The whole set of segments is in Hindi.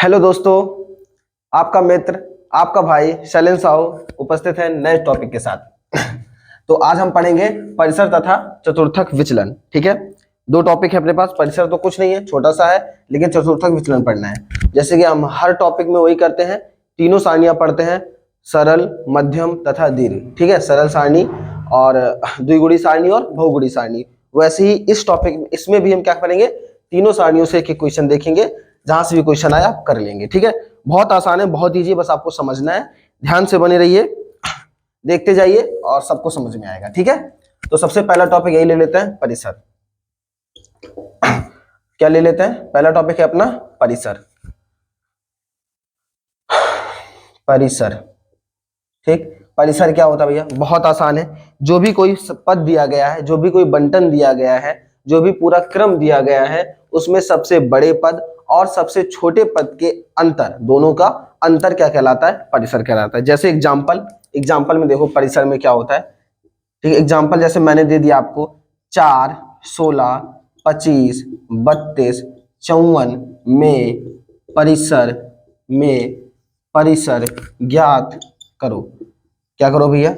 हेलो दोस्तों, आपका मित्र आपका भाई शैलेंद्र साहू उपस्थित है नए टॉपिक के साथ। तो आज हम पढ़ेंगे परिसर तथा चतुर्थक विचलन। ठीक है, दो टॉपिक है अपने पास। परिसर तो कुछ नहीं है, छोटा सा है, लेकिन चतुर्थक विचलन पढ़ना है। जैसे कि हम हर टॉपिक में वही करते हैं, तीनों सारणियां पढ़ते हैं, सरल, मध्यम तथा दीर्घ। ठीक है, सरल सारणी और द्विगुणी सारणी और बहुगुणी सारणी। वैसे ही इस टॉपिक इसमें भी हम क्या करेंगे, तीनों सारणियों से एक एक क्वेश्चन देखेंगे, जहां से भी क्वेश्चन आया आप कर लेंगे। ठीक है, बहुत आसान है, बहुत ईजी, बस आपको समझना है। ध्यान से बने रहिए, देखते जाइए और सबको समझ में आएगा। ठीक है, तो सबसे पहला टॉपिक यही ले लेते हैं, परिसर। क्या ले लेते हैं? पहला टॉपिक है अपना परिसर। परिसर, ठीक। परिसर क्या होता है भैया? बहुत आसान है। जो भी कोई पद दिया गया है, जो भी कोई बंटन दिया गया है, जो भी पूरा क्रम दिया गया है, उसमें सबसे बड़े पद और सबसे छोटे पद के अंतर, दोनों का अंतर क्या कहलाता है? परिसर कहलाता है। जैसे एग्जाम्पल में देखो परिसर में क्या होता है। ठीक है, एग्जाम्पल जैसे मैंने दे दिया आपको, 4, 16, 25, 32, 54 में परिसर ज्ञात करो। क्या करो भैया?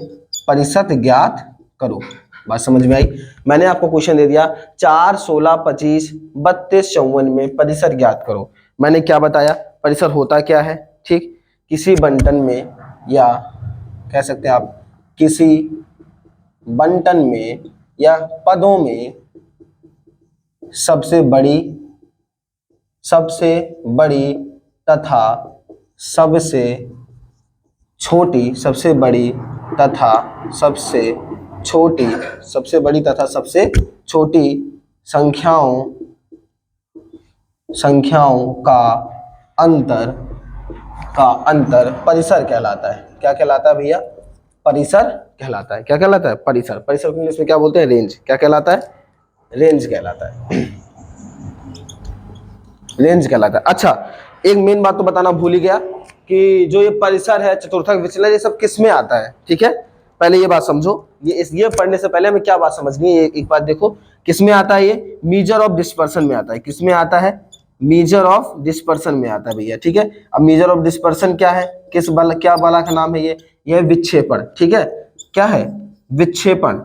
परिसर ज्ञात करो। बात समझ में आई? मैंने आपको क्वेश्चन दे दिया 4, 16, 25, 32, 54 में परिसर ज्ञात करो। मैंने क्या बताया? परिसर होता क्या है? ठीक, किसी बंटन में, या कह सकते हैं आप किसी बंटन में या पदों में सबसे बड़ी तथा सबसे छोटी, सबसे बड़ी तथा सबसे छोटी संख्याओं का अंतर परिसर कहलाता है। क्या कहलाता है भैया? परिसर कहलाता है। क्या कहलाता है? परिसर। परिसर को इंग्लिश में क्या बोलते हैं? रेंज। क्या कहलाता है? रेंज कहलाता है। रेंज कहलाता है। अच्छा, एक मेन बात तो बताना भूल ही गया कि जो ये परिसर है, चतुर्थक विचलन, ये सब किस में आता है? ठीक है, पहले ये बात समझो। ये पढ़ने से पहले हमें क्या बात समझनी है, एक बात देखो, किस में आता है? ये मेजर ऑफ डिस्पर्सन में आता है। किस में आता है? मेजर ऑफ डिस्पर्सन में आता है भैया। ठीक है, अब मेजर ऑफ डिस्पर्सन क्या है? किस बल, क्या बला का नाम है ये विक्षेपण। ठीक है, क्या है? विक्षेपण।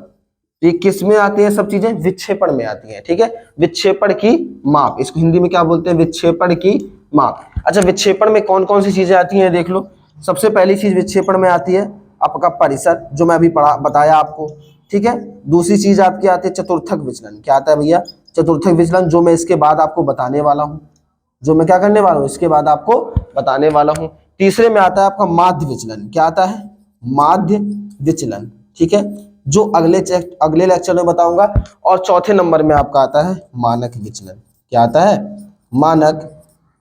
ये किस में आती है? सब चीजें विक्षेपण में आती हैं। ठीक है, विक्षेपण की माप, इसको हिंदी में क्या बोलते हैं? विक्षेपण की माप। अच्छा, विक्षेपण में कौन कौन सी चीजें आती हैं देख लो। सबसे पहली चीज विक्षेपण में आती है आपका परिसर, जो मैं अभी बताया आपको। ठीक है, दूसरी चीज आपकी आती है चतुर्थक विचलन। क्या आता है भैया? चतुर्थक विचलन, जो मैं इसके बाद आपको बताने वाला हूँ, जो मैं क्या करने वाला हूँ, इसके बाद आपको बताने वाला हूँ। तीसरे में आता है आपका माध्य विचलन। क्या आता है? माध्य विचलन। ठीक है, जो अगले लेक्चर में बताऊंगा। और चौथे नंबर में आपका आता है मानक विचलन। क्या आता है? मानक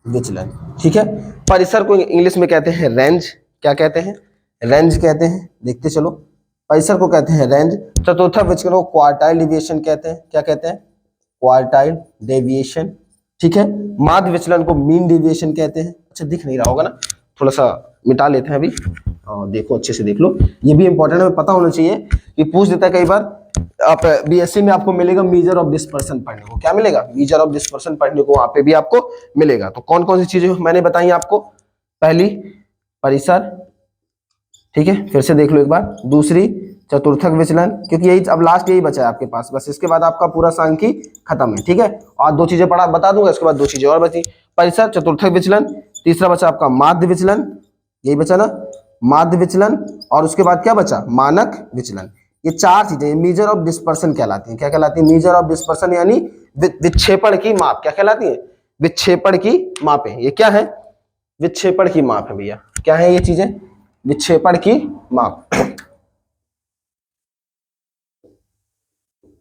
विचलन। ठीक है, परिसर को इंग्लिश में कहते हैं रेंज। क्या कहते हैं? रेंज कहते हैं। देखते चलो, परिसर को कहते हैं रेंज, चतुर्थक विचलन को क्वार्टाइल डेविएशन कहते हैं। क्या कहते हैं? Quartile deviation. ठीक है, माध्य विचलन को मीन डेविएशन कहते हैं। अच्छा, दिख नहीं रहा होगा ना, थोड़ा सा मिटा लेते हैं अभी, और देखो अच्छे से देख लो। ये भी इंपॉर्टेंट है, पता होना चाहिए कि पूछ देता है कई बार। आप बीएससी में आपको मिलेगा मेजर ऑफ डिस्पर्सन पढ़ने को। क्या मिलेगा? मेजर ऑफ डिस्पर्सन पढ़ने को वहां पे भी आपको मिलेगा। तो कौन कौन सी चीजें मैंने बताई आपको? पहली परिसर, ठीक है, फिर से देख लो एक बार। दूसरी चतुर्थक विचलन, क्योंकि यही अब लास्ट यही बचा है आपके पास, बस इसके बाद आपका पूरा सांख्यी खत्म है। ठीक है, और दो चीजें बता दूंगा, इसके बाद दो चीजें और बची। परिसर, चतुर्थक विचलन, तीसरा बचा आपका माध्य विचलन। यही बचा ना, माध्य विचलन। और उसके बाद क्या बचा? मानक विचलन। ये चार चीजें मेजर ऑफ डिस्पर्सन कहलाती हैं। क्या कहलाती है? मेजर ऑफ डिस्पर्सन, यानी विक्षेपण की माप। क्या कहलाती है? विक्षेपण की मापें। ये क्या है? विक्षेपण की माप है भैया। क्या है ये चीजें? विक्षेपण की माप।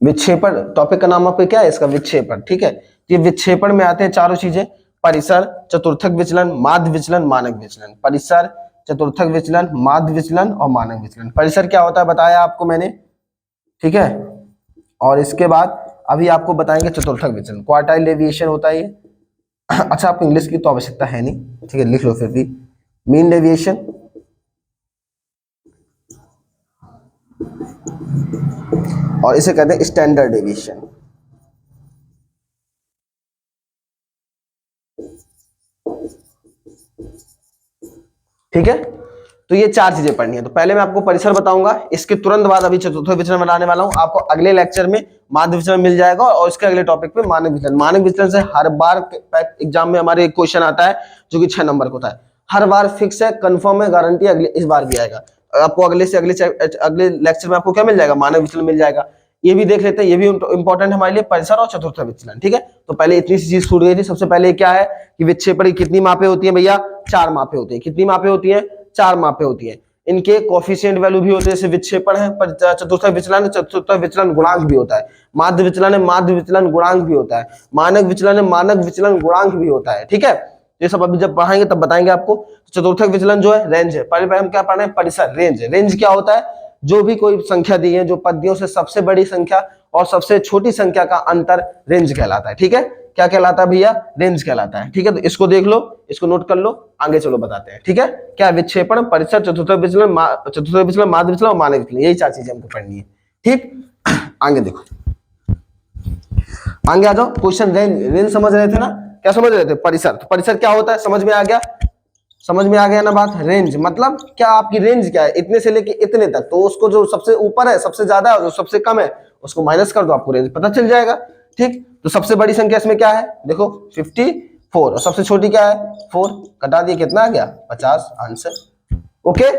विक्षेपण टॉपिक का नाम आपका क्या है? इसका विक्षेपण। ठीक है, ये विक्षेपण में आते हैं चारों चीजें, परिसर, चतुर्थक विचलन, माध्य विचलन, मानक विचलन। परिसर, चतुर्थक विचलन, माध्य विचलन और मानक विचलन। परिसर क्या होता है बताया आपको मैंने। ठीक है, और इसके बाद अभी आपको बताएंगे चतुर्थक विचलन। क्वार्टाइल डेविएशन होता है ये। अच्छा, आपको इंग्लिश की तो आवश्यकता है नहीं, ठीक है, लिख लो फिर भी। मीन डेविएशन, और इसे कहते हैं स्टैंडर्ड डेविएशन। ठीक है, तो ये चार चीजें पढ़नी है। तो पहले मैं आपको परिसर बताऊंगा, इसके तुरंत बाद अभी चतुर्थ विचलन बनाने वाला हूं। आपको अगले लेक्चर में माध्य विचलन मिल जाएगा और इसके अगले टॉपिक पे मानक विचलन। मानक विचलन से हर बार एग्जाम में हमारे एक क्वेश्चन आता है जो कि 6 नंबर का होता है, हर बार फिक्स है, कंफर्म है, गारंटी अगले इस बार भी आएगा। आपको अगले से अगले लेक्चर में आपको क्या मिल जाएगा, मानक विचलन मिल जाएगा। ये भी देख लेते हैं, ये भी इंपॉर्टेंट हमारे लिए, परिसर और चतुर्थ विचलन। ठीक है, तो पहले इतनी सी चीज छूट गई थी। सबसे पहले क्या है कि विक्षेपण की कितनी मापे होती है भैया, 4 मापे होती है। कितनी मापे होती है, 4 मापे होती है। इनके कोफिशिएंट वैल्यू भी होते हैं, जैसे विक्षेपण है, चतुर्थ विचलन, चतुर्थ विचलन गुणांक भी होता है। माध्य विचलन है, माध्य विचलन गुणांक भी होता है। मानक विचलन है, मानक विचलन गुणांक भी होता है। ठीक है, ये सब अभी जब पढ़ाएंगे तब बताएंगे आपको। चतुर्थक विचलन जो है रेंज है। पहले हम क्या पढ़ रहे हैं, परिसर। रेंज, रेंज क्या होता है, जो भी कोई संख्या दी है, जो पद्यों से सबसे बड़ी संख्या और सबसे छोटी संख्या का अंतर रेंज कहलाता है। ठीक है, क्या कहलाता है भैया, रेंज कहलाता है। ठीक है, तो इसको देख लो, इसको नोट कर लो, आगे चलो बताते हैं। ठीक है, क्या विक्षेपण, परिसर, चतुर्थ विचलन, माध्य विचलन और मानक विचलन, यही 4 चीजें हमको पढ़नी है। ठीक, आगे देखो, आगे आ जाओ। क्वेश्चन रेंज, रेंज समझ रहे थे ना, क्या समझ रहे थे, परिसर। तो परिसर क्या होता है, समझ में आ गया, समझ में आ गया ना बात। रेंज मतलब क्या, आपकी रेंज क्या है, इतने से लेके इतने तक। तो उसको जो सबसे ऊपर है, सबसे ज्यादा है, और जो सबसे कम है उसको माइनस कर दो, आपको रेंज पता चल जाएगा। ठीक, तो सबसे बड़ी संख्या इसमें क्या है, देखो 54, और सबसे छोटी क्या है 4, कटा दिए, कितना आ गया 50, आंसर। ओके,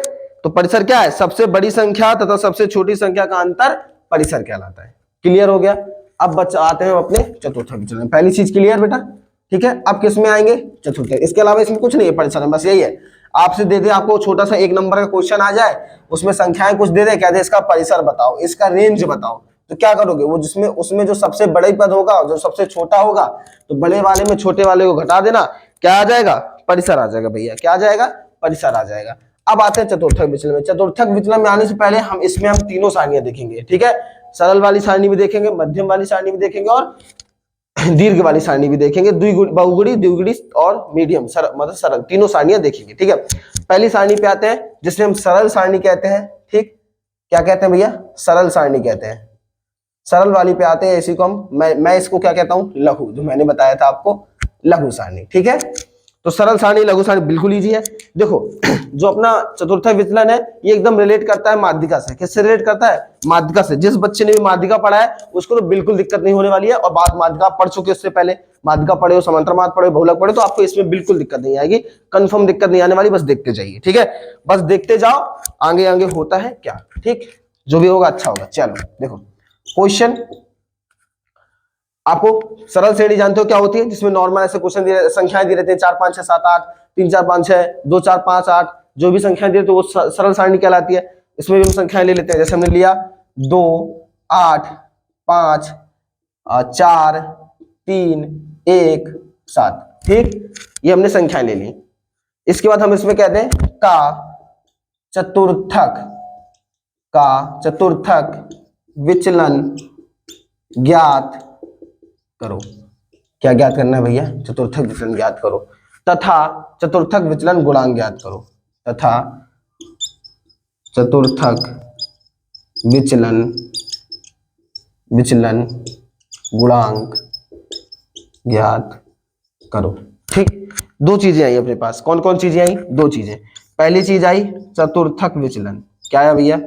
तो परिसर क्या है, सबसे बड़ी संख्या तथा सबसे छोटी संख्या का अंतर परिसर कहलाता है। क्लियर हो गया। अब बच्चा आते हैं अपने चतुर्थ विचलन। पहली चीज क्लियर बेटा। ठीक है, अब किस में आएंगे, चतुर्थ। इसके अलावा इसमें कुछ नहीं है परिसर में, बस यही है। आपसे दे दे, आपको छोटा सा 1 नंबर का क्वेश्चन आ जाए, उसमें संख्याएं कुछ दे दे, कह दे इसका परिसर बताओ, इसका रेंज बताओ, तो क्या करोगे, वो जिसमें उसमें जो सबसे बड़ा पद होगा, जो सबसे छोटा होगा, तो बड़े वाले में छोटे वाले को घटा देना, क्या आ जाएगा, परिसर आ जाएगा भैया। क्या आ जाएगा, परिसर आ जाएगा। अब आते हैं चतुर्थक विचलन में। चतुर्थक विचलन में आने से पहले हम इसमें हम तीनों सारणियां देखेंगे। ठीक है, सरल वाली सारणी भी देखेंगे, मध्यम वाली सारणी भी देखेंगे और दीर्घ वाली सारणी भी देखेंगे। बहुगुणी, द्विगुणी और मीडियम, मतलब सरल, तीनों सारणियां देखेंगे। ठीक है, पहली सारणी पे आते हैं जिसमें हम सरल सारणी कहते हैं। ठीक, क्या कहते हैं भैया, सरल सारणी कहते हैं। सरल वाली पे आते हैं, इसी को हम मैं इसको क्या कहता हूं, लघु, जो मैंने बताया था आपको, लघु सारणी। ठीक है, तो सरल सारणी, लघु सारणी बिल्कुल इजी है। देखो जो अपना चतुर्थक विचलन है, ये एकदम रिलेट करता है माध्यिका से। किससे रिलेट करता है, माध्यिका से। जिस बच्चे ने भी माध्यिका पढ़ा है उसको तो बिल्कुल दिक्कत नहीं होने वाली है। और बात माध्यिका पढ़ चुके, उससे पहले माध्यिका पढ़े हो, समांतर माध्य पढ़े हो, बहुलक पढ़े, तो आपको इसमें बिल्कुल दिक्कत नहीं आएगी, कंफर्म दिक्कत नहीं आने वाली। बस देखते जाइए। ठीक है, बस देखते जाओ, आगे आगे होता है क्या। ठीक, जो भी होगा अच्छा होगा। चलो देखो क्वेश्चन, आपको सरल श्रेणी जानते हो क्या होती है, जिसमें नॉर्मल ऐसे क्वेश्चन संख्याएं दी रहती हैं, 4 5 6 7 8, 3 4 5 6, 2 4 5 8, जो भी संख्याएं दी रहती है वो सरल सारणी कहलाती है। इसमें भी हम संख्याएं ले लेते हैं, जैसे हमने लिया 2 8 5 4 3 1 7। ठीक, ये हमने संख्याएं ले ली। इसके बाद हम इसमें कहते हैं का चतुर्थक विचलन ज्ञात करो। क्या ज्ञात करना है भैया, चतुर्थक विचलन ज्ञात करो, तथा चतुर्थक विचलन गुणांक ज्ञात करो, तथा चतुर्थक विचलन गुणांक ज्ञात करो। ठीक, 2 चीजें आई अपने पास। कौन कौन चीजें आई, 2 चीजें। पहली चीज आई चतुर्थक विचलन, क्या है भैया,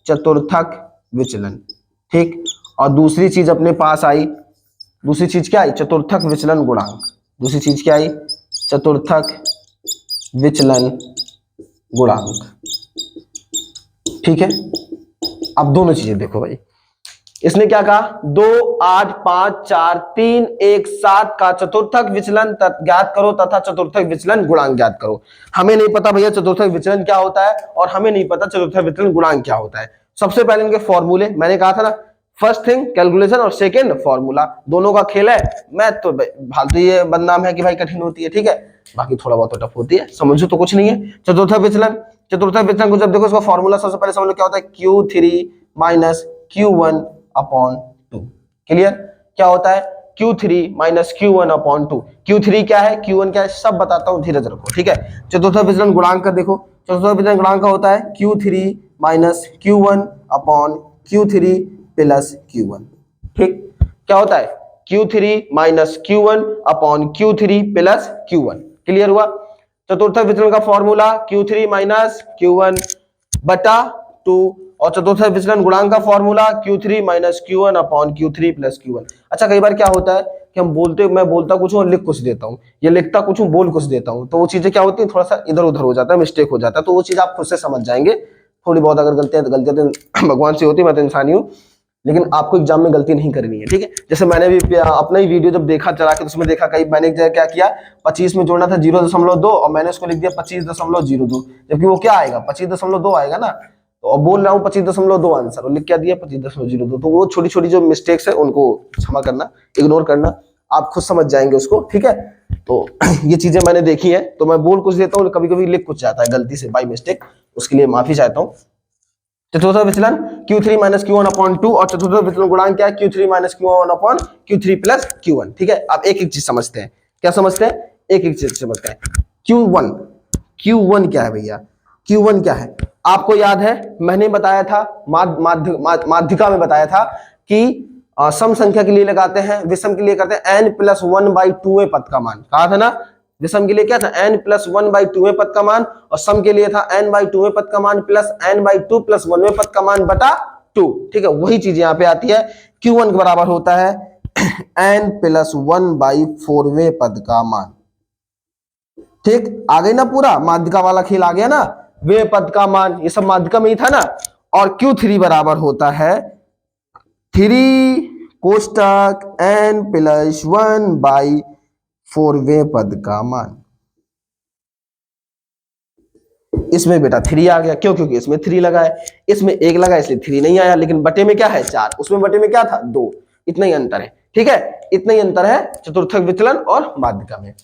चतुर्थक विचलन। ठीक, और दूसरी चीज अपने पास आई, दूसरी चीज क्या आई, चतुर्थक विचलन गुणांक। दूसरी चीज क्या आई, चतुर्थक विचलन गुणांक। ठीक है, अब दोनों चीजें देखो भाई। इसने क्या कहा, 2 8 5 4 3 1 7 का चतुर्थक विचलन ज्ञात करो तथा चतुर्थक विचलन गुणांक ज्ञात करो। हमें नहीं पता भैया चतुर्थक विचलन क्या होता है, और हमें नहीं पता चतुर्थक विचलन गुणांक क्या होता है। सबसे पहले इनके फॉर्मूले, मैंने कहा था ना, फर्स्ट थिंग कैलकुलेशन और सेकंड फॉर्मूला, दोनों का खेल है। मैथ तो फालतू ये बदनाम है कि भाई कठिन होती है। ठीक है, बाकी थोड़ा बहुत तो टफ होती है, समझो तो कुछ नहीं है। चतुर्थक विचलन को जब देखो, इसका फॉर्मूला सबसे पहले समझ लो क्या होता है, Q3 minus Q1 upon 2। Clear, क्या होता है, Q3 minus Q1 upon 2। Q3 क्या है, Q1 क्या है, सब बताता हूँ, धीरज रखो। ठीक है, चतुर्थक विचलन गुणांक का देखो, चतुर्थक विचलन गुणांक का होता है Q3 minus Q1 upon Q3 plus Q1। ठीक, क्या होता है, Q3 minus Q1 upon Q3 plus Q1। Clear हुआ। चतुर्थक विचलन का फॉर्मूला Q3 माइनस Q1 बटा 2, और चतुर्थक विचलन गुणांक का formula Q3 minus Q1 upon Q3 plus Q1। अच्छा, कई बार क्या होता है कि मैं बोलता कुछ हूँ और लिख कुछ देता हूँ, या लिखता कुछ हूँ बोल कुछ देता हूँ, तो वो चीजें क्या होती है, थोड़ा सा इधर उधर हो जाता है, मिस्टेक हो जाता है, तो वो चीज आप खुद से समझ जाएंगे। थोड़ी बहुत अगर गलतियां तो भगवान से होती है, मैं तो इंसान ही हूँ, लेकिन आपको एग्जाम में गलती नहीं करनी है, ठीक है। जैसे मैंने भी अपना ही वीडियो जब देखा चला के, उसमें देखा कहीं मैंने क्या किया, 25 में जोड़ना था 0.2 और मैंने उसको लिख दिया 25.02, जबकि वो क्या आएगा 25.2 आएगा ना, तो अब बोल रहा हूँ 25.2 आंसर, और लिख क्या दिया 25.02। तो वो छोटी छोटी जो मिस्टेक्स है उनको क्षमा करना, इग्नोर करना, आप खुद समझ जाएंगे उसको, ठीक है। तो ये चीजें मैंने देखी है, तो मैं बोल कुछ देता हूँ, कभी कभी लिख कुछ जाता है गलती से बाई मिस्टेक, उसके लिए माफी चाहता हूँ। चतुर्थ विचलन Q3 माइनस Q1 अपॉन 2, और चतुर्थ विचलन गुणांक क्या है Q3 minus Q1 upon Q3 plus Q1, ठीक है। आप एक एक चीज समझते हैं, क्या समझते हैं, एक एक चीज समझते हैं। Q1 क्या है भैया, Q1 क्या है, आपको याद है मैंने बताया था, माध्यिका में बताया था कि सम संख्या के लिए लगाते हैं, विषम के लिए करते हैं n+1/2 पद का मान, कहा था ना। विषम के लिए क्या था n+1/2 पद का मान, और सम के लिए था n/2 पद का मान प्लस n/2 प्लस 1 पद का मान बटा 2, ठीक है। वही चीज यहाँ पे आती है, Q1 के बराबर होता है n+1/4 पद का मान, ठीक। आ गई ना, पूरा माध्यिका वाला खेल आ गया ना, वे पद का मान, ये सब माध्यिका में ही था ना। और Q3 बराबर होता है 3 कोष्टक n+1/4 पद का मान। इसमें बेटा 3 आ गया, क्यों, क्योंकि इसमें 3 लगा है, इसमें 1 लगा इसलिए 3 नहीं आया, लेकिन बटे में क्या है 4, उसमें बटे में क्या था 2, इतना ही अंतर है, ठीक है। इतना ही अंतर है चतुर्थक विचलन और माध्यिका में।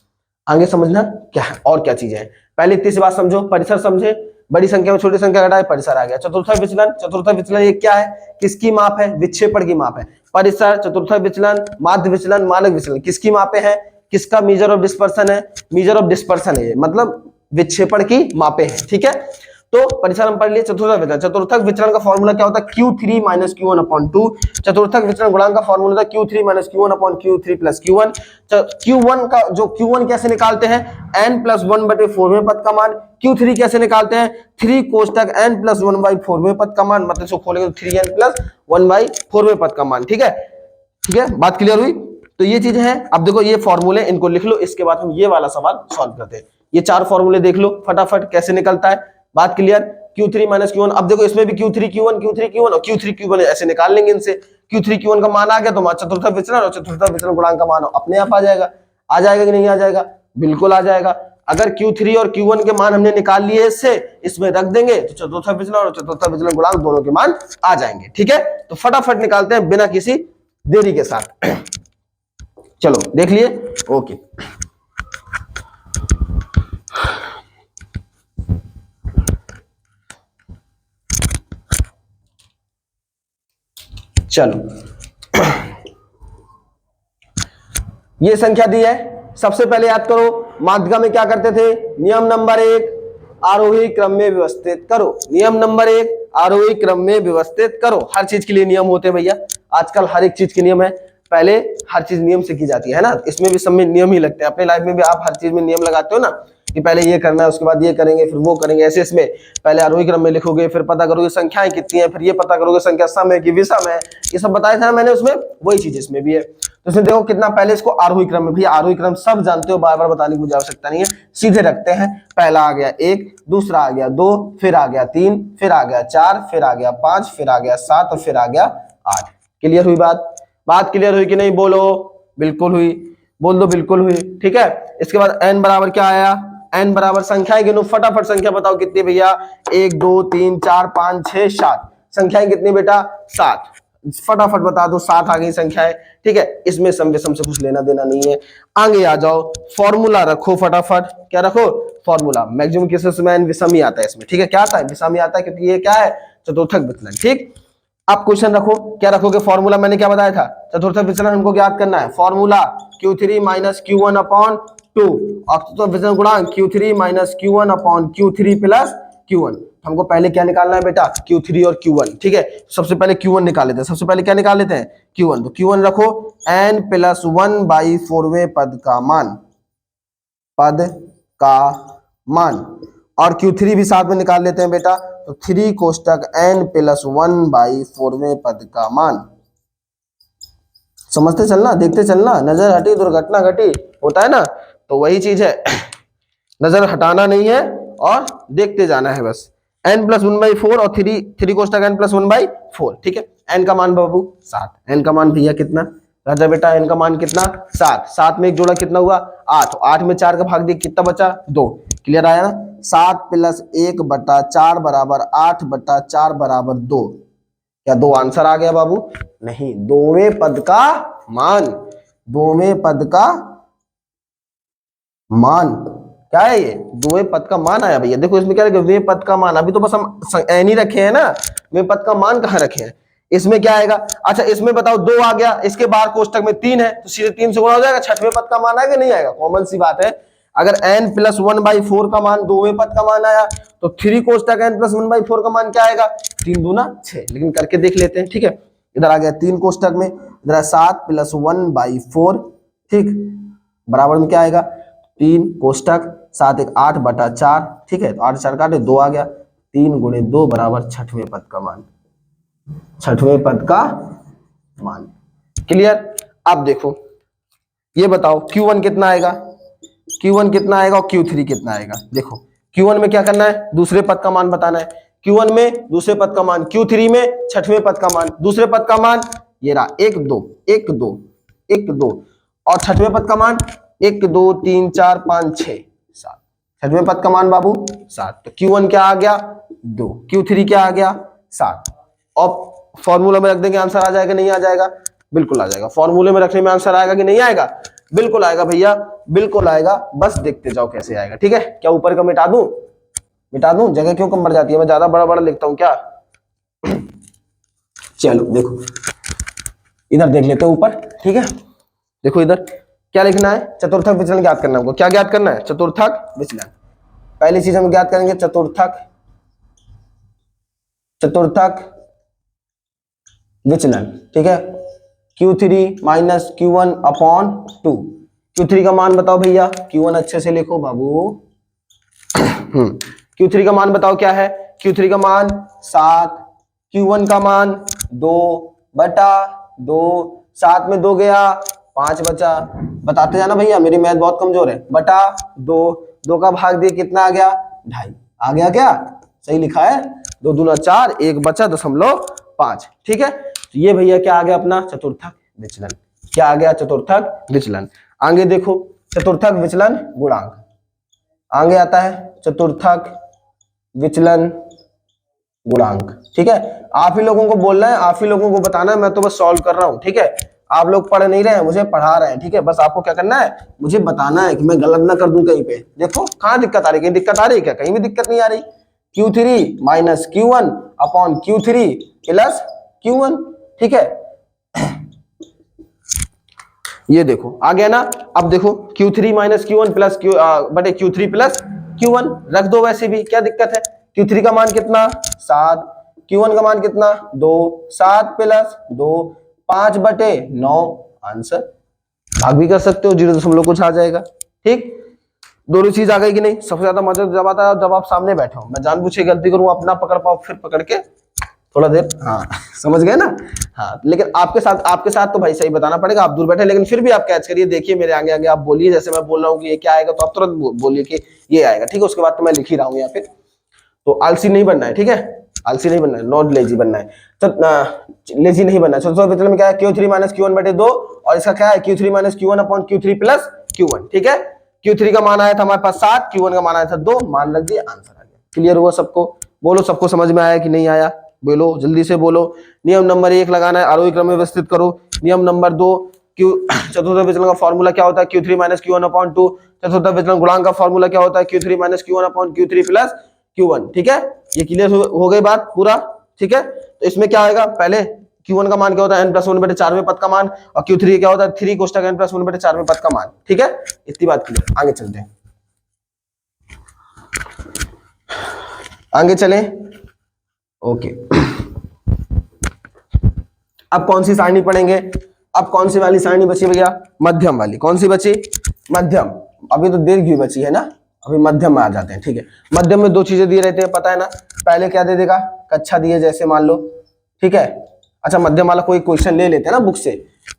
आगे समझना क्या है और क्या चीजें हैं, पहले इतनी सी बात समझो, परिसर समझे, बड़ी संख्या में छोटी संख्या घटाए परिसर आ गया। चतुर्थक विचलन ये क्या है, किसकी माप है, विक्षेपण की माप है। परिसर, चतुर्थक विचलन, माध्य विचलन, मानक विचलन किसकी मापे हैं, किसका मीजर ऑफ डिस्पर्सन है, मीजर ऑफ डिस्पर्सन है, मतलब विक्षेपण की मापे हैं, ठीक है। तो परिसर हम पढ़ लिए। चतुर्थक विचलन का फॉर्मूला क्या होता है Q3 माइनस Q1 अपॉन 2। चतुर्थक विचलन गुणांक का फॉर्मूला था Q3 minus Q1 upon Q3 plus Q1। Q1 का जो Q1 कैसे निकालते हैं, n+1/4 पद का मान। Q3 कैसे निकालते हैं, 3 कोष्टक n+1/4 पद का मान, मतलब इसको खोलेंगे तो 3n+1/4 पद का मान, ठीक है, ठीक है, बात क्लियर हुई। तो ये चीजें हैं। अब देखो ये फॉर्मूले, इनको लिख लो, इसके बाद हम ये वाला सवाल सॉल्व करते हैं। ये 4 फॉर्मूले देख लो फटाफट कैसे निकलता है, बात क्लियर। Q3 माइनस Q1, अब देखो इसमें भी Q3 Q1 और Q3 Q1 ऐसे निकाल लेंगे इनसे। Q3 Q1 का मान आ गया तो चतुर्थक विचलन और चतुर्थक विचलन गुणांक का मान अपने आप आ जाएगा। आ जाएगा कि नहीं आ जाएगा, बिल्कुल आ जाएगा। अगर Q3 और Q1 के मान हमने निकाल लिए इससे, इसमें रख देंगे तो चतुर्थक विचलन और चतुर्थक विचलन गुणांक दोनों के मान आ जाएंगे, ठीक है। तो फटाफट निकालते हैं बिना किसी देरी के साथ। चलो देख लिए, ओके। चलो ये संख्या दी है, सबसे पहले याद करो माध्यिका में क्या करते थे, नियम नंबर 1 आरोही क्रम में व्यवस्थित करो। नियम नंबर 1 आरोही क्रम में व्यवस्थित करो। हर चीज के लिए नियम होते हैं भैया, आजकल हर एक चीज के नियम है, पहले हर चीज नियम से की जाती है ना। इसमें भी सब में नियम ही लगते हैं, अपने लाइफ में भी आप हर चीज में नियम लगाते हो ना, कि पहले ये करना है उसके बाद ये करेंगे फिर वो करेंगे, ऐसे इसमें पहले आरोही क्रम में लिखोगे, फिर पता करोगे संख्याएं कितनी है, फिर ये पता करोगे संख्या सम है कि विषम है, ये सब बताया था ना मैंने उसमें, वही चीज इसमें भी है। तो इसमें देखो कितना, पहले इसको आरोही क्रम में, भैया आरोही क्रम सब जानते हो, बार बार बताने की मुझे आवश्यकता नहीं है, सीधे रखते हैं। पहला आ गया 1, दूसरा आ गया 2, फिर आ गया 3, फिर आ गया 4, फिर आ गया 5, फिर आ गया 7 और फिर आ गया 8। क्लियर हुई बात, बात क्लियर हुई कि नहीं, बोलो बिल्कुल हुई, बोल दो बिल्कुल हुई, ठीक है। इसके बाद n बराबर क्या आया, n बराबर संख्याएं गिनो, फटाफट संख्या बताओ कितनी भैया, 1 2 3 4 5 6 7, संख्याएं कितनी बेटा 7, फटाफट बता दो, 7 आ गई संख्याएं, ठीक है। इसमें सम विषम से कुछ लेना देना नहीं है। आगे आ जाओ, फॉर्मूला रखो फटाफट, क्या रखो, फॉर्मूला। मैक्सिमम केसेस में विषम ही आता है इसमें, ठीक है, क्या आता है, विषम ही आता है, क्योंकि ये क्या है, चतुर्थक विचलन, ठीक। आप क्वेश्चन रखो, क्या रखोगे, फॉर्मूला मैंने क्या बताया था, चतुर्थक विचलन हमको याद करना है, formula Q3 minus Q1 upon 2, और चतुर्थक विचलन गुणांक Q3 minus Q1 upon Q3 plus Q1। हमको पहले क्या निकालना है बेटा, Q3 और Q1, ठीक है। सबसे पहले Q1 निकाल लेते हैं, सबसे पहले क्या निकाल लेते हैं, Q1। तो Q1 रखो, n+1/4 पद का मान, पद का मान, और Q3 भी साथ में निकाल लेते हैं बेटा, तो 3 कोष्टक n+1/4वें पद का मान। समझते चलना, देखते चलना, नजर हटी दुर्घटना घटी, होता है ना, तो वही चीज है। नजर हटाना नहीं है और देखते जाना है बस। n+1/4 और 3 कोष्टक n+1/4, ठीक है। n का मान बाबू 7, n का मान भैया कितना राजा बेटा, n का मान कितना 7, 7 में एक जोड़ा कितना हुआ 8, 8 में 4 का भाग दिया कितना बचा 2, क्लियर आया ना। 7 + 1/4 बराबर 8/4 बराबर 2, क्या 2 आंसर आ गया बाबू? नहीं, दोवें पद का मान, दोवें पद का मान क्या है ये? दोवें पद का मान आया भैया। देखो इसमें क्या है, वे पद का मान, अभी तो बस हम एन ही रखे हैं ना, वे पद का मान कहाँ रखे हैं? इसमें क्या आएगा? अच्छा इसमें बताओ 2 आ गया, इसके बाहर कोष्टक में 3 है, तो सीधे 3 से गुणा हो जाएगा, छठवें पद का मान आएगा नहीं आएगा? कॉमन सी बात है। अगर n+1/4 का मान दोवें पद का मान आया, तो 3 कोष्टक n+1/4 का मान क्या आएगा? 3 दूना 6, लेकिन करके देख लेते हैं, ठीक है। इधर आ गया 3 कोष्टक में, इधर 7 + 1/4, ठीक, बराबर में क्या आएगा? 3 कोष्टक 7 × 8/4, ठीक है, तो 8 4 काटे 2 आ गया, 3 × 2 बराबर छठवें पद का मान, छठवें पद का मान, क्लियर। अब देखो ये बताओ Q1 कितना आएगा, Q1 कितना आएगा और Q3 कितना आएगा? देखो Q1 में क्या करना है? दूसरे पद का मान बताना है। Q1 में दूसरे पद का मान, Q3 में छठवें पद का मान। दूसरे पद का मान ये रहा 1 2 1 2 1 2, और छठवें पद का मान 1 2 3 4 5 6 7, छठवें पद का मान बाबू 7, तो Q1 क्या आ गया 2, Q3 क्या आ गया 7। और फॉर्मूला में रख देंगे, आंसर आ जाएगा नहीं आ जाएगा? बिल्कुल आ जाएगा। फॉर्मूले में रखने में आंसर आएगा कि नहीं आएगा? बिल्कुल आएगा भैया, बिल्कुल आएगा, बस देखते जाओ कैसे आएगा, ठीक है। क्या ऊपर का मिटा दूं? मिटा दूं? जगह क्यों कम पड़ जाती है? मैं ज्यादा बड़ा बड़ा लिखता हूं क्या? चलो देखो इधर देख लेते हैं ऊपर, ठीक है। देखो इधर क्या लिखना है? चतुर्थक विचलन ज्ञात करना है हमको। क्या ज्ञात करना है? चतुर्थक विचलन। पहली चीज हम ज्ञात करेंगे चतुर्थक, चतुर्थक विचलन, ठीक है। Q3 - Q1/2, Q3 का मान बताओ भैया, Q1 अच्छे से लिखो बाबू। Q3 का मान बताओ क्या है? Q3 का मान 7, Q1 का मान 2/2, 7 में 2 गया 5 बचा, बताते जाना भैया, मेरी मैथ बहुत कमजोर है। बटा 2, 2 का भाग दिए कितना आ गया 2.5, आ गया क्या? सही लिखा है, 2 दूना 4, 1 बचा 0.5, ठीक है। तो ये भैया क्या आ गया अपना चतुर्थक विचलन, क्या आ गया? चतुर्थक विचलन। आगे देखो चतुर्थक विचलन गुणांक, आगे आता है चतुर्थक विचलन गुणांक, ठीक है। आप ही लोगों को बोलना है, आप ही लोगों को बताना है, मैं तो बस सॉल्व कर रहा हूं, ठीक है। आप लोग पढ़ नहीं रहे हैं, मुझे पढ़ा रहे हैं, ठीक है। बस आपको क्या करना है, मुझे बताना है कि मैं गलत ना कर दूं कहीं पे। देखो कहां दिक्कत आ रही है? कहीं दिक्कत आ रही है क्या? कहीं भी दिक्कत नहीं आ रही। Q3 - Q1/Q3 + Q1, ठीक है। ये देखो आ गया ना। अब देखो Q3 - Q1 + Q3 + Q1 रख दो, वैसे भी क्या दिक्कत है? Q3 का मान कितना 7, Q1 का मान कितना 2, 7 + 2 5/9, आंसर। भाग भी कर सकते हो, 0 कुछ आ जाएगा, ठीक। दोनों चीज आ गई कि नहीं? सबसे ज्यादा मजा जब आता है जब आप सामने बैठे हो। मैं जानबूझ के गलती करूं, अपना पकड़ पाओ, फिर पकड़ के थोड़ा देर, हाँ समझ गए ना। हाँ लेकिन आपके साथ तो भाई सही बताना पड़ेगा, आप दूर बैठे, लेकिन फिर भी आप कैच करिए, देखिए मेरे आगे आगे आप बोलिए, जैसे मैं बोल रहा हूँ कि ये क्या आएगा तो आप तुरंत बोलिए कि ये आएगा, ठीक है। उसके बाद तो मैं लिख ही रहा हूँ यहाँ पे। तो आलसी नहीं बनना है, ठीक है, आलसी नहीं बनना है, नॉट लेजी बनना है, लेजी नहीं बनना है। चतुर्थक विचलन में क्या है? Q3 - Q1/2, और इसका क्या है? Q3 - Q1/Q3 + Q1, ठीक है। Q3 का मान आया था हमारे पास 7, Q1 का मान आया था 2, मान रख दिए, आंसर आ गया। क्लियर हुआ सबको? बोलो सबको समझ में आया कि नहीं आया? बोलो जल्दी से बोलो। नियम नंबर 1 लगाना है, आरोही क्रम में व्यवस्थित करो। नियम नंबर 2, चतुर्थक विचलन का फॉर्मूला क्या होता है? Q3 - Q1/2। चतुर्थक विचलन गुणांक का फॉर्मूला क्या होता है? Q3 - Q1/Q3 + Q1, ठीक है। ये क्लियर हो गई बात पूरा, ठीक है। तो इसमें क्या आएगा? पहले Q1 का मान क्या होता है? n+1/4वें पद का मान, और Q3 क्या होता है? 3 कोष्टक n+1/4वें पद का मान, ठीक है। इतनी बात क्लियर। आगे चलते हैं, आगे चलें, ओके। अब कौन सी सारणी पढ़ेंगे? अब कौन सी वाली सारणी बची भैया? मध्यम वाली। कौन सी बची? मध्यम। अभी तो दीर्घ भी बची है ना, अभी मध्यम में आ जाते हैं, ठीक है। मध्यम में दो चीजें दिए रहते हैं, पता है ना। पहले क्या दे देगा, कक्षा दिए जैसे मान लो, ठीक है। अच्छा मध्यम वाला कोई क्वेश्चन ले लेते हैं ना बुक से,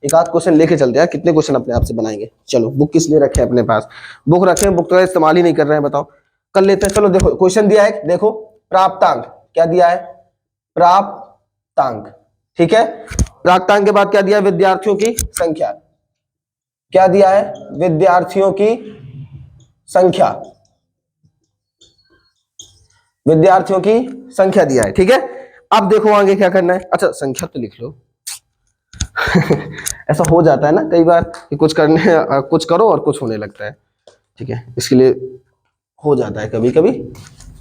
एक आध क्वेश्चन लेके चलते हैं। कितने क्वेश्चन अपने आप से बनाएंगे, चलो बुक किस लिए रखे हैं अपने पास, बुक रखे हैं, बुक तो इस्तेमाल ही नहीं कर रहे हैं, बताओ कर लेते हैं। चलो देखो क्वेश्चन दिया है, देखो प्राप्तांक क्या दिया है, प्राप्तांक, ठीक है। प्राप्तांक के बाद क्या दिया है, विद्यार्थियों की संख्या, क्या दिया है, विद्यार्थियों की संख्या, विद्यार्थियों की संख्या दिया है, ठीक है। अब देखो आगे क्या करना है, अच्छा संख्या तो लिख लो ऐसा हो जाता है ना कई बार कि कुछ करने कुछ करो और कुछ होने लगता है, ठीक है। इसके लिए हो जाता है कभी कभी,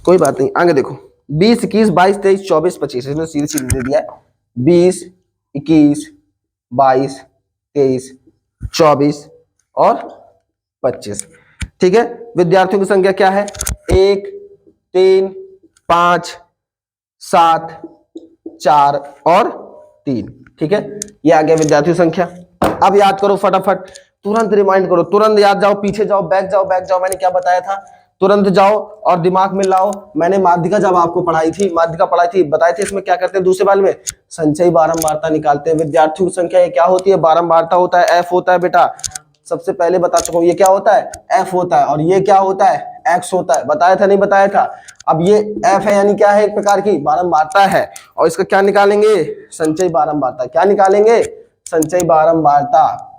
कोई बात नहीं। आगे देखो 20 21 22 23 24 25, इसमें सीधे सीधे दे दिया है 20 21 22 23 24 और 25, ठीक है। विद्यार्थियों की संख्या क्या है, 1 3 5 7 4 और 3, ठीक है। ये आ गया विद्यार्थियों संख्या। अब याद करो फटाफट, तुरंत रिमाइंड करो, तुरंत याद जाओ, पीछे जाओ, बैक जाओ, बैक जाओ, मैंने क्या बताया था, तुरंत जाओ और दिमाग में लाओ। मैंने माध्यिका जब आपको पढ़ाई थी, माध्यिका पढ़ाई थी, बताए थे इसमें क्या करते हैं, दूसरे बाल में संचयी बारंबारता निकालते हैं। विद्यार्थियों की संख्या ये क्या होती है, बारंबारता होता है, एफ होता है बेटा, सबसे पहले बता चुका हूं, ये क्या होता है, एफ होता है, और ये क्या होता है, एक्स होता है, बताया था नहीं बताया था। अब ये एफ है यानी क्या है, एक प्रकार की बारंबारता है, और इसका क्या निकालेंगे, संचयी बारंबारता, क्या निकालेंगे, संचयी बारंबारता,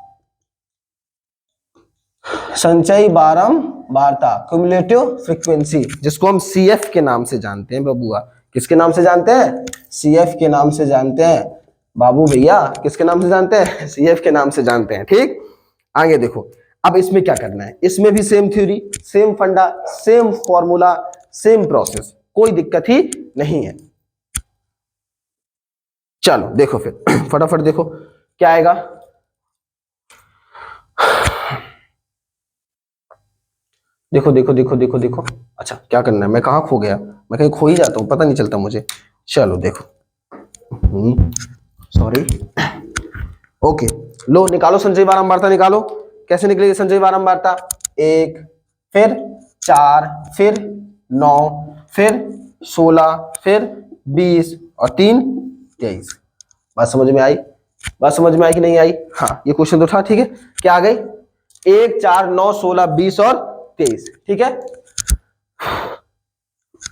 संचयी बारंबारता, क्युमुलेटिव फ्रीक्वेंसी, जिसको हम सीएफ के नाम से जानते हैं बबुआ। किसके नाम से जानते हैं, सीएफ के नाम से जानते हैं बाबू भैया, किसके नाम से जानते हैं, सीएफ के नाम से जानते हैं, ठीक। आगे देखो अब इसमें क्या करना है, इसमें भी सेम थ्योरी, सेम फंडा, सेम फॉर्मूला, सेम प्रोसेस, कोई दिक्कत ही नहीं है। चलो देखो फिर फटाफट देखो क्या आएगा, देखो देखो देखो देखो देखो। अच्छा क्या करना है, मैं कहाँ खो गया, मैं कहीं खो ही जाता हूँ, पता नहीं चलता मुझे। चलो देखो, सॉरी, ओके, लो निकालो संचयी बारंबारता, निकालो। कैसे निकलेगी संचयी बारंबारता, 1 फिर 4 फिर 9 फिर 16 फिर 20 और 3 23। बात समझ में आई, बात समझ में आई कि नहीं आई, हाँ ये क्वेश्चन तो था, ठीक है। क्या आ गई, 1 4 9 16 20 और 23, ठीक है।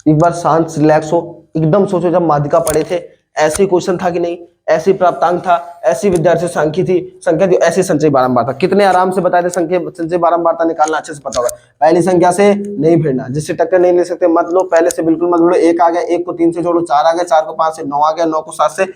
एक बार शांत रिलैक्स हो, एकदम सोचो जब माध्यिका पढ़े थे ऐसे क्वेश्चन था कि नहीं, ऐसी प्राप्तांक था, ऐसी विद्यार्थी संख्या थी, ऐसी संचयी बारंबारता, कितने आराम से बताए थे संचयी बारंबारता निकालना अच्छे से पता होगा। पहली संख्या से नहीं भिड़ना, जिससे टक्कर नहीं ले सकते मत लो, पहले से बिल्कुल मत भिड़ो। 1 आ गया, 1 को 3 से जोड़ो, 4 आ गया, 4 को 5 से 9 आ गया, 9 को 7 से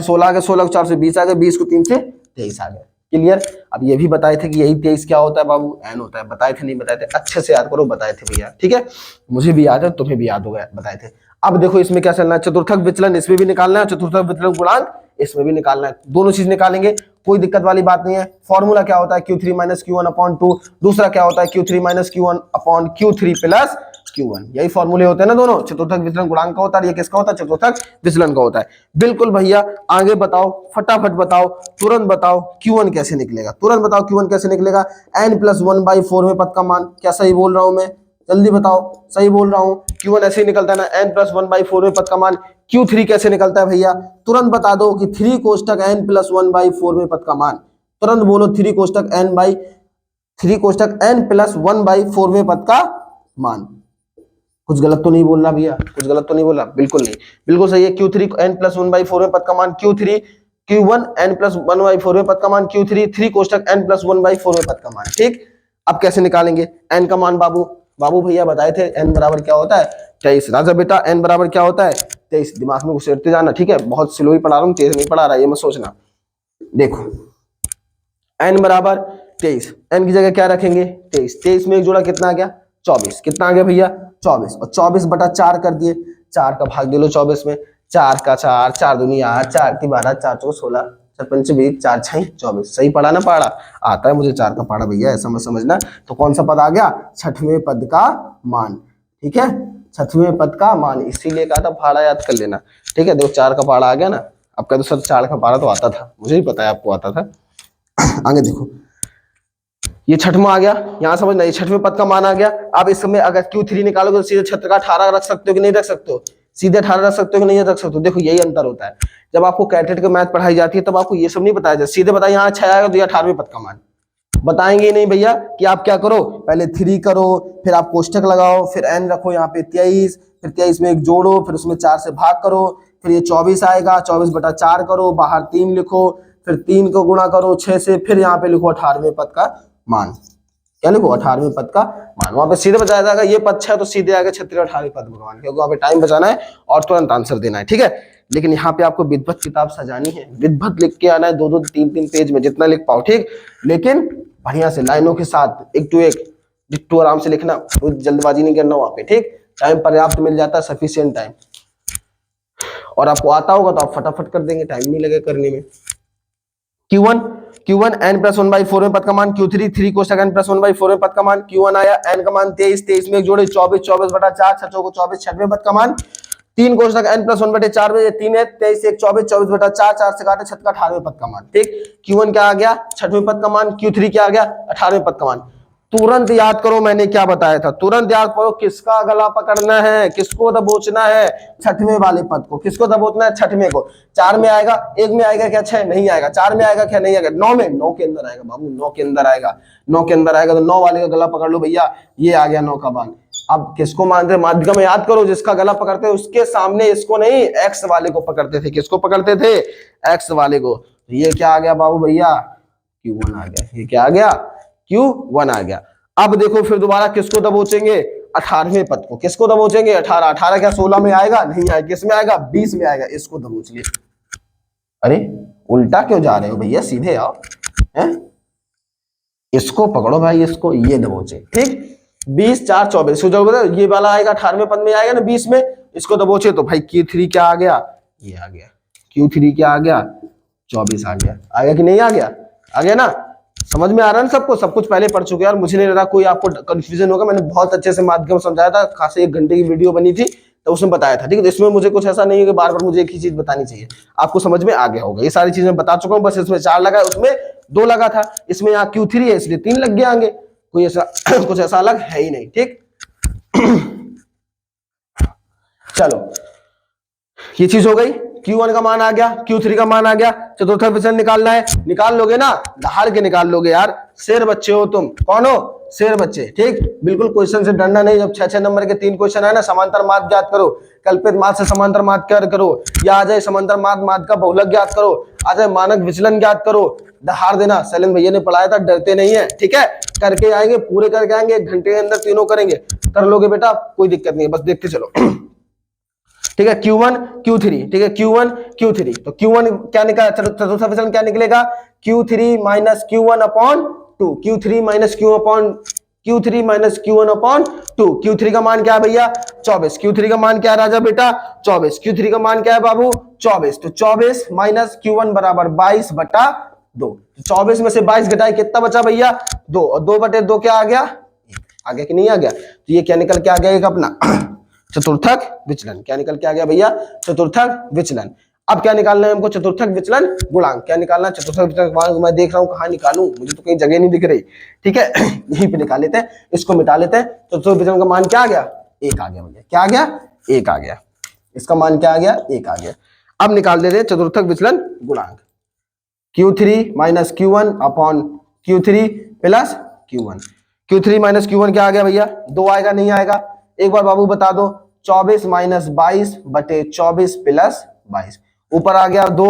16 आ गया, 16 को 4 से 20 आ गया, 20 को 3 से 23 आ गया, क्लियर। अब ये भी बताए थे कि यही 23 क्या होता है बाबू, एन होता है, बताए थे नहीं बताए थे, अच्छे से याद करो, बताए थे भैया, ठीक है। मुझे भी याद है, तुम्हें भी याद होगा, बताए थे। अब देखो इसमें क्या चलना है, चतुर्थक विचलन इसमें भी निकालना है, चतुर्थक विचलन गुणांक इसमें भी निकालना है, दोनों चीज निकालेंगे, कोई दिक्कत वाली बात नहीं है। फॉर्मूला क्या होता है, Q3 माइनस Q1 अपॉन 2, दूसरा क्या होता है Q3 minus Q1 upon Q3 plus Q1, यही फॉर्मूले होते हैं ना दोनों। चतुर्थक विचलन गुणांक का होता है, ये किसका होता है, चतुर्थक विचलन का होता है। बिल्कुल भैया, आगे बताओ, फटाफट बताओ, तुरंत बताओ Q1 कैसे निकलेगा, तुरंत बताओ Q1 कैसे निकलेगा। n+1/4 में पद का मान, क्या सही बोल रहा हूं मैं, जल्दी बताओ, सही बोल रहा हूं, Q1 ऐसे ही निकलता है ना, n+1/4 में पद का मान। Q3 कैसे निकलता है भैया, तुरंत बता दो कि 3 कोष्टक n+1/4 में पद का मान, तुरंत बोलो 3 कोष्टक n+1/4 में पद का मान। कुछ गलत तो नहीं बोलना भैया, कुछ गलत तो नहीं बोला, बिल्कुल नहीं, बिल्कुल सही है। Q3 n+1/4 में पद का मान Q3, Q1 n+1/4 में पद का मान Q3, 3 कोष्टक n+1/4 में पद का मान, ठीक। अब कैसे निकालेंगे n का मान, बाबू भैया बताए थे n बराबर क्या होता है 23। राजा बेटा n बराबर क्या होता है 23, दिमाग में घुसेड़ते जाना, ठीक है। बहुत स्लो ही पढ़ा रहा हूँ, तेज नहीं पढ़ा रहा, ये मत सोचना। देखो n बराबर 23, n की जगह क्या रखेंगे 23, 23 में एक जोड़ा कितना आ गया 24, कितना आ गया भैया 24, और 24/4 कर दिए, 4 का भाग दे लो 24 में, 4 का 4, 4 दूनी 8, 4 की 12, 4 चौको 16, 4 पंच 20, 4 6 24, सही पढ़ा ना, पढ़ा आता है मुझे 4 का पढ़ा भैया, ऐसा मत समझना। तो कौन सा पद आ गया, 6वें पद का मान, ठीक है, 6वें पद का मान, इसीलिए कहा था पहाड़ा याद कर लेना, ठीक है। देखो 4 का पहाड़ा आ गया ना, आपका तो सर 4 का पहाड़ा तो आता था, मुझे ही पता है आपको आता था। आगे देखो ये छठवां आ गया, यहां समझना, ये छठवें पद का मान आ गया। अब इसमें अगर Q3 निकालोगे तो सीधे छत्र का 18 रख सकते हो कि नहीं रख सकते हो, सीधे 18 रख सकते हो कि नहीं रख सकते हो। देखो यही अंतर होता है, जब आपको कैटेट की मैथ पढ़ाई जाती है तब आपको ये सब नहीं बताया जाता, सीधे बताया यहाँ 6 आएगा तो ये 18वें पद का मान बताएंगे ही नहीं भैया कि आप क्या करो, पहले 3 करो, फिर आप कोष्टक लगाओ, फिर n रखो यहाँ पे 23, फिर 23 में एक जोड़ो, फिर उसमें 4 से भाग करो, फिर ये 24 आएगा, 24/4 करो, बाहर 3 लिखो, फिर 3 को गुणा करो 6 से, फिर यहाँ पे लिखो 18वें पद का मान। क्या लिखो? 18वें पद का मान। वहां पे सीधे बताया जाएगा ये पद 6 तो सीधे आएगा 36 18वें पद भगवान, क्योंकि वहां पे टाइम बचाना है और तुरंत आंसर देना है, ठीक है। लेकिन यहाँ पे आपको विधवत किताब सजानी है, विधवत लिख के आना है, 2-2 3-3 पेज में जितना लिख पाओ, ठीक, लेकिन बढ़िया से लाइनों के साथ, एक टू एक डिट्टो आराम से लिखना, कोई जल्दबाजी नहीं करना वहां पे, ठीक। टाइम पर्याप्त मिल जाता है, सफिशिएंट टाइम, और आपको आता होगा तो आप फटाफट कर देंगे, टाइम नहीं लगेगा करने में। Q1 n प्लस 1/4 में पद का मान, Q3 3 कोष्टक n प्लस 1/4 में पद का मान, Q1 आया n का मान 23 में एक जोड़े 24/4 छठों को 24 छठवें पद का मान, 3 कोष्टक n प्लस 1/4 में ये 3 है, 23 1 24/4 4 से काटे 6 का 18वें पद का मान, ठीक। Q1 क्या आ गया? छठवें पद का मान। Q3 क्या आ गया? 18वें पद का मान। तुरंत याद करो मैंने क्या बताया था, तुरंत याद करो किसका गला पकड़ना है, किसको दबोचना है, छठवें वाले पद को। किसको दबोचना है? छठवें को। 4 में आएगा, 1 में आएगा क्या? 6 नहीं आएगा। 4 में आएगा क्या? नहीं आएगा। 9 में, 9 के अंदर आएगा बाबू, 9 के अंदर आएगा, 9 के अंदर आएगा तो 9 वाले का गला पकड़ लो भैया, ये आ गया 9 का मान। अब किसको मानते हैं? माध्यिका में याद करो, जिसका गला पकड़ते हैं उसके सामने इसको नहीं, एक्स वाले को पकड़ते थे। किसको पकड़ते थे? एक्स वाले को। ये क्या आ गया बाबू भैया? Q1 आ गया। ये क्या आ गया? Q1 आ गया। अब देखो फिर दोबारा किसको दबोचेंगे? 18वें पद को। किसको दबोचेंगे? 18। 18 क्या 16 में आएगा? नहीं आएगा। किस में आएगा? 20 में आएगा। इसको दबोच लिए। अरे उल्टा क्यों जा रहे हो भैया, सीधे आओ, हैं? इसको पकड़ो भाई, इसको ये दबोचे, ठीक। 20 4 24 ये वाला आएगा 18वें पद में आएगा ना 20 में, इसको दबोचे तो भाई Q3 क्या आ गया? ये आ गया। Q3 क्या आ गया? 24 आ गया। आएगा कि नहीं आ गया? आ गया ना? समझ में आ रहा है ना सबको? सब कुछ पहले पढ़ चुके हैं और मुझे नहीं लगा कोई आपको कंफ्यूजन होगा। मैंने बहुत अच्छे से माध्यम समझाया था, खासे 1 घंटे की वीडियो बनी थी तो उसमें बताया था, ठीक है। इसमें मुझे कुछ ऐसा नहीं है कि बार बार मुझे एक ही चीज बतानी चाहिए, आपको समझ में आ गया होगा। ये सारी चीजें बता चुका हूँ, बस इसमें 4 लगा है, उसमें 2 लगा था, इसमें यहाँ Q3 है इसलिए 3 लग गए आगे, कोई ऐसा कुछ ऐसा अलग है ही नहीं, ठीक। चलो ये चीज हो गई। Q1 का मान आ गया, Q3 का मान आ गया, चतुर्थक विचलन निकालना है। निकाल लोगे ना, दहाड़ के निकाल लोगे यार, शेर बच्चे हो तुम। कौन हो? शेर बच्चे, ठीक। बिल्कुल क्वेश्चन से डरना नहीं। जब 6-6 नंबर के 3 क्वेश्चन है ना, समांतर माध्य ज्ञात करो, कल्पित माध्य से समांतर माध्य करो, या आ जाए समांतर माध्य का बहुलक ज्ञात करो, आ जाए मानक विचलन ज्ञात करो, दहाड़ देना। शैलेंद्र भैया ने पढ़ाया था, डरते नहीं है, ठीक है। करके आएंगे, पूरे करके आएंगे, 1 घंटे के अंदर तीनों करेंगे। कर लोगे बेटा, कोई दिक्कत नहीं है, बस देखते चलो। ठीक है, Q1 Q3, ठीक है, Q1 Q3। तो Q1 क्या निकला? चतुर्थ विचलन क्या निकलेगा? Q3 minus Q1 upon 2, Q3 minus Q1 upon 2। Q3 का मान क्या है भैया? 24। Q3 का मान क्या है राजा बेटा? 24। Q3 का मान क्या है बाबू? 24। तो 24 माइनस Q1 बराबर 22/2। 24 में से 22 घटाए कितना बचा भैया? 2, और 2/2 क्या आ गया? आ गया कि नहीं आ गया? तो ये क्या निकल के आ गया? एक अपना चतुर्थक विचलन। क्या निकल के आ गया भैया? चतुर्थक विचलन। अब क्या निकालना है हमको? चतुर्थक विचलन गुणांक। क्या निकालना? चतुर्थक विचलन गुणांक। मैं देख रहा हूं कहां निकालूं, मुझे तो कहीं जगह नहीं दिख रही, ठीक है। यहीं पे निकाल लेते हैं, इसको मिटा लेते हैं। चतुर्थक विचलन का मान क्या आ गया? 1 आ गया भैया। क्या आ गया? 1 आ गया। इसका मान क्या आ गया? 1 आ गया। अब निकाल देते हैं चतुर्थक विचलन गुणांक। Q3 minus Q1 upon Q3 plus Q1। Q3 minus Q1 क्या आ गया भैया? 2 आएगा नहीं आएगा? एक बार बाबू बता दो। 24 माइनस 22/24 प्लस 22। ऊपर आ गया 2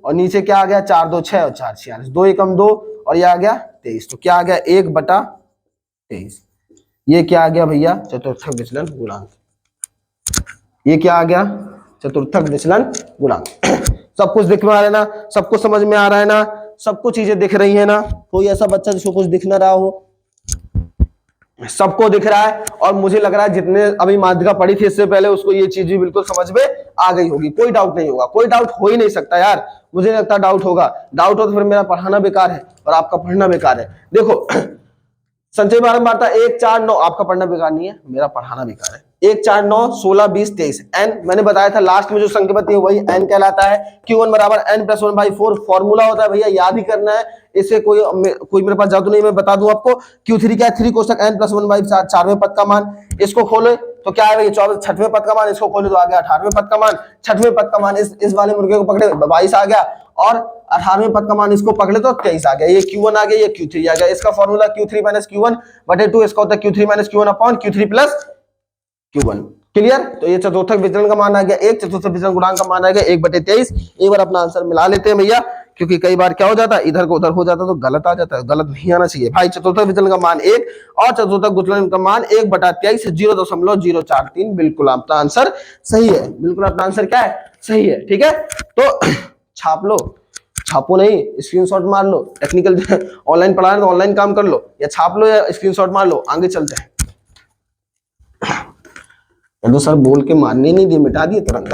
और नीचे क्या आ गया? 4 2 6 और 4 46। 2 एकम 2 और ये आ गया 23। तो क्या आ गया? 1/23। ये क्या आ गया भैया? चतुर्थक विचलन गुणांक। ये क्या आ गया? चतुर्थक विचलन गुणांक। सब कुछ दिख में आ रहा है ना? सब कुछ समझ में आ रहा है ना? सबको चीजें दिख रही है ना? कोई ऐसा बच्चा जिसको कुछ दिख ना रहा हो? सबको दिख रहा है। और मुझे लग रहा है जितने अभी माध्यिका पढ़ी थी इससे पहले, उसको ये चीज भी बिल्कुल समझ में आ गई होगी। कोई डाउट नहीं होगा, कोई डाउट हो ही नहीं सकता यार। मुझे नहीं लगता डाउट होगा। डाउट हो तो फिर मेरा पढ़ाना बेकार है और आपका पढ़ना बेकार है। देखो संचय बारंबारता 1 4 9, आपका पढ़ना बेकार नहीं है, मेरा पढ़ाना बेकार है। 1 4 9 16 20 23 n मैंने बताया था लास्ट में जो संख्या बताई है वही n कहलाता है। Q1 बराबर n प्लस 1/4 फॉर्मूला होता है भैया, याद ही करना है। इसे कोई मेरे पास जादू नहीं, मैं बता दूं आपको। Q3 क्या है, 3 कोष्टक n प्लस 1/4 चारवें पद का मान, इसको खोलो तो क्या है भैया 24 छठवें पद का मान, इसको खोलो तो आ गया 18वें पद का मान, छठवें पद का मान इस वाले मुर्गे को पकड़े 22 आ गया, और 18वें पद का मान इसको पकड़े तो 23 आ गया। ये Q1 आ गया, ये Q3 आ गया। इसका फॉर्मूला Q3 माइनस Q1 बटे 2, इसका होता है Q3 minus Q1 upon Q3 plus Q1। Clear? तो ये चतुर्थक विचलन का मान आ गया 1, चतुर्थक विचलन गुणांक का मान आ गया 1/23। एक बार अपना आंसर मिला लेते हैं भैया, क्योंकि कई बार क्या हो जाता है इधर को उधर हो जाता है तो गलत आ जाता है, गलत नहीं आना चाहिए भाई। चतुर्थक विचलन का मान 1 और चतुर्थक विचलन का मान 1/23 0.043। बिल्कुल आपका आंसर सही है, बिल्कुल अपना आंसर क्या है, सही है। ठीक है, तो छाप लो, छापो नहीं स्क्रीनशॉट मार लो। टेक्निकल ऑनलाइन पढ़ा रहे तो ऑनलाइन काम कर लो, या छाप लो या स्क्रीनशॉट मार लो। आगे चलते हैं। तो सर बोल के मारने नहीं दिए, मिटा दिए तुरंत।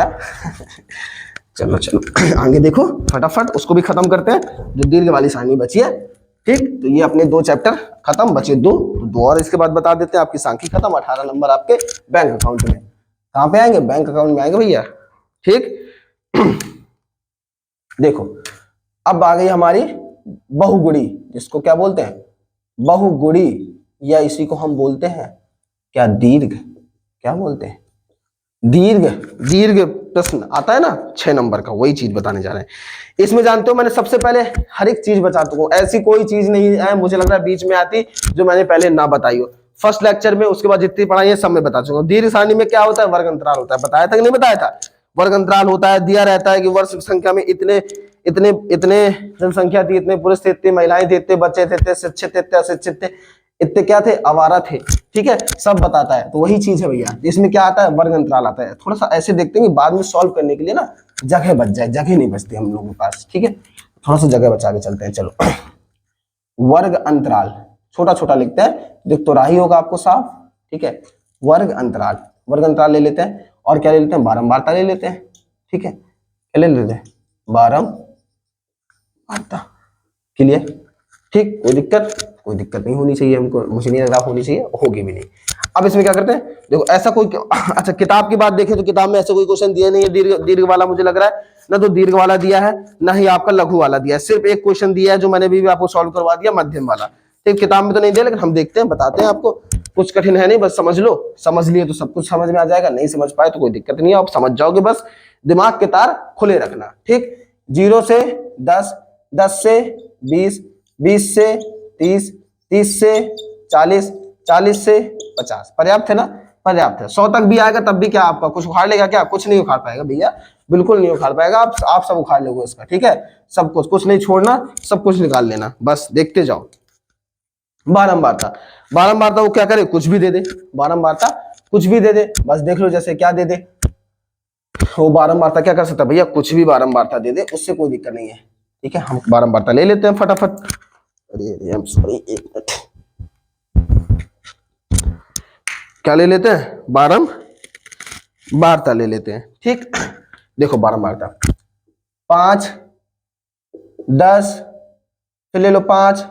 चलो चलो आगे देखो फटाफट, उसको भी खत्म करते हैं जो दीर्घ वाली सारणी बची है। ठीक, तो ये अपने 2 चैप्टर खत्म, बचे 2, तो 2 और इसके बाद बता देते हैं। आपकी सांख्यिकी खत्म, 18 नंबर आपके बैंक अकाउंट में। कहाँ पे आएंगे, बैंक अकाउंट में आएंगे भैया। ठीक देखो अब आ गई हमारी बहुगुणी, जिसको क्या बोलते हैं, बहुगुणी, या इसी को हम बोलते हैं क्या, दीर्घ, क्या बोलते हैं, दीर्घ। दीर्घ प्रश्न आता है ना 6 नंबर का, वही चीज बताने जा रहे हैं। इसमें जानते हो मैंने सबसे पहले हर एक चीज बता चुका हूं, ऐसी कोई चीज नहीं है मुझे लग रहा है बीच में आती जो मैंने पहले ना बताई हो। फर्स्ट लेक्चर में, उसके बाद जितनी पढ़ाई है सब में बता चुका हूं। दीर्घ सारणी में क्या होता है, वर्ग अंतराल होता है, बताया था कि नहीं बताया था। वर्ग अंतराल होता है, दिया रहता है कि वर्ष संख्या में इतने इतने इतने जनसंख्या थी, इतने पुरुष थे, इतने महिलाएं थे, इतने बच्चे थे, इतने शिक्षित थे, इतने अशिक्षित थे, इतने क्या थे, आवारा थे। ठीक है, सब बताता है। तो वही चीज है भैया, इसमें क्या आता है, वर्ग अंतराल आता है। थोड़ा सा ऐसे देखते हैं कि बाद में सॉल्व करने के लिए ना जगह बच जाए, जगह नहीं बचती हम लोगों के पास। ठीक है, थोड़ा सा जगह बचा के चलते हैं। चलो वर्ग अंतराल छोटा छोटा लिखते हैं, देख तो राही होगा आपको साफ। ठीक है, वर्ग अंतराल, वर्ग अंतराल ले लेते हैं, और क्या ले लेते हैं, बारंबारता ले लेते हैं। ठीक है, क्या ले लेते हैं, बारंबारता। क्लियर? ठीक, कोई दिक्कत नहीं होनी चाहिए हमको, मुझे नहीं लग रहा होनी चाहिए, होगी भी नहीं। अब इसमें क्या करते हैं, देखो ऐसा कोई अच्छा किताब की बात देखें तो किताब में ऐसा कोई क्वेश्चन दिया नहीं है दीर्घ वाला, मुझे लग रहा है ना तो दीर्घ वाला दिया है ना ही आपका लघु वाला दिया है। सिर्फ एक क्वेश्चन दिया है जो मैंने भी आपको सॉल्व करवा दिया, मध्यम वाला। ठीक, किताब में तो नहीं दिया, लेकिन हम देखते हैं, बताते हैं आपको। कुछ कठिन है नहीं, बस समझ लो, समझ लिए तो सब कुछ समझ में आ जाएगा, नहीं समझ पाए तो कोई दिक्कत नहीं है, आप समझ जाओगे। बस दिमाग के तार खुले रखना। ठीक, 0 से 10, 10 से 20, 20 से 30, 30 से 40, 40 से 50। पर्याप्त है ना, पर्याप्त है। 100 तक भी आएगा तब भी क्या आपका कुछ उखाड़ लेगा क्या, कुछ नहीं उखाड़ पाएगा भैया, बिल्कुल नहीं उखाड़ पाएगा। आप सब उखाड़ लोगे उसका। ठीक है, सब कुछ नहीं छोड़ना, सब कुछ निकाल लेना, बस देखते जाओ। बारंबारता, बारंबारता वो क्या करे, कुछ भी दे दे, बारंबारता कुछ भी दे दे, बस देख लो जैसे क्या दे दे। वो बारंबारता क्या कर सकता है भैया, कुछ भी बारंबारता दे दे, उससे कोई दिक्कत नहीं है। ठीक है, हम बारंबारता ले लेते हैं फटाफट। अरे आई एम सॉरी, एक मिनट, क्या ले लेते हैं, बारंबारता ले लेते हैं। ठीक, देखो बारंबारता 5, 10, फिर ले लो 5,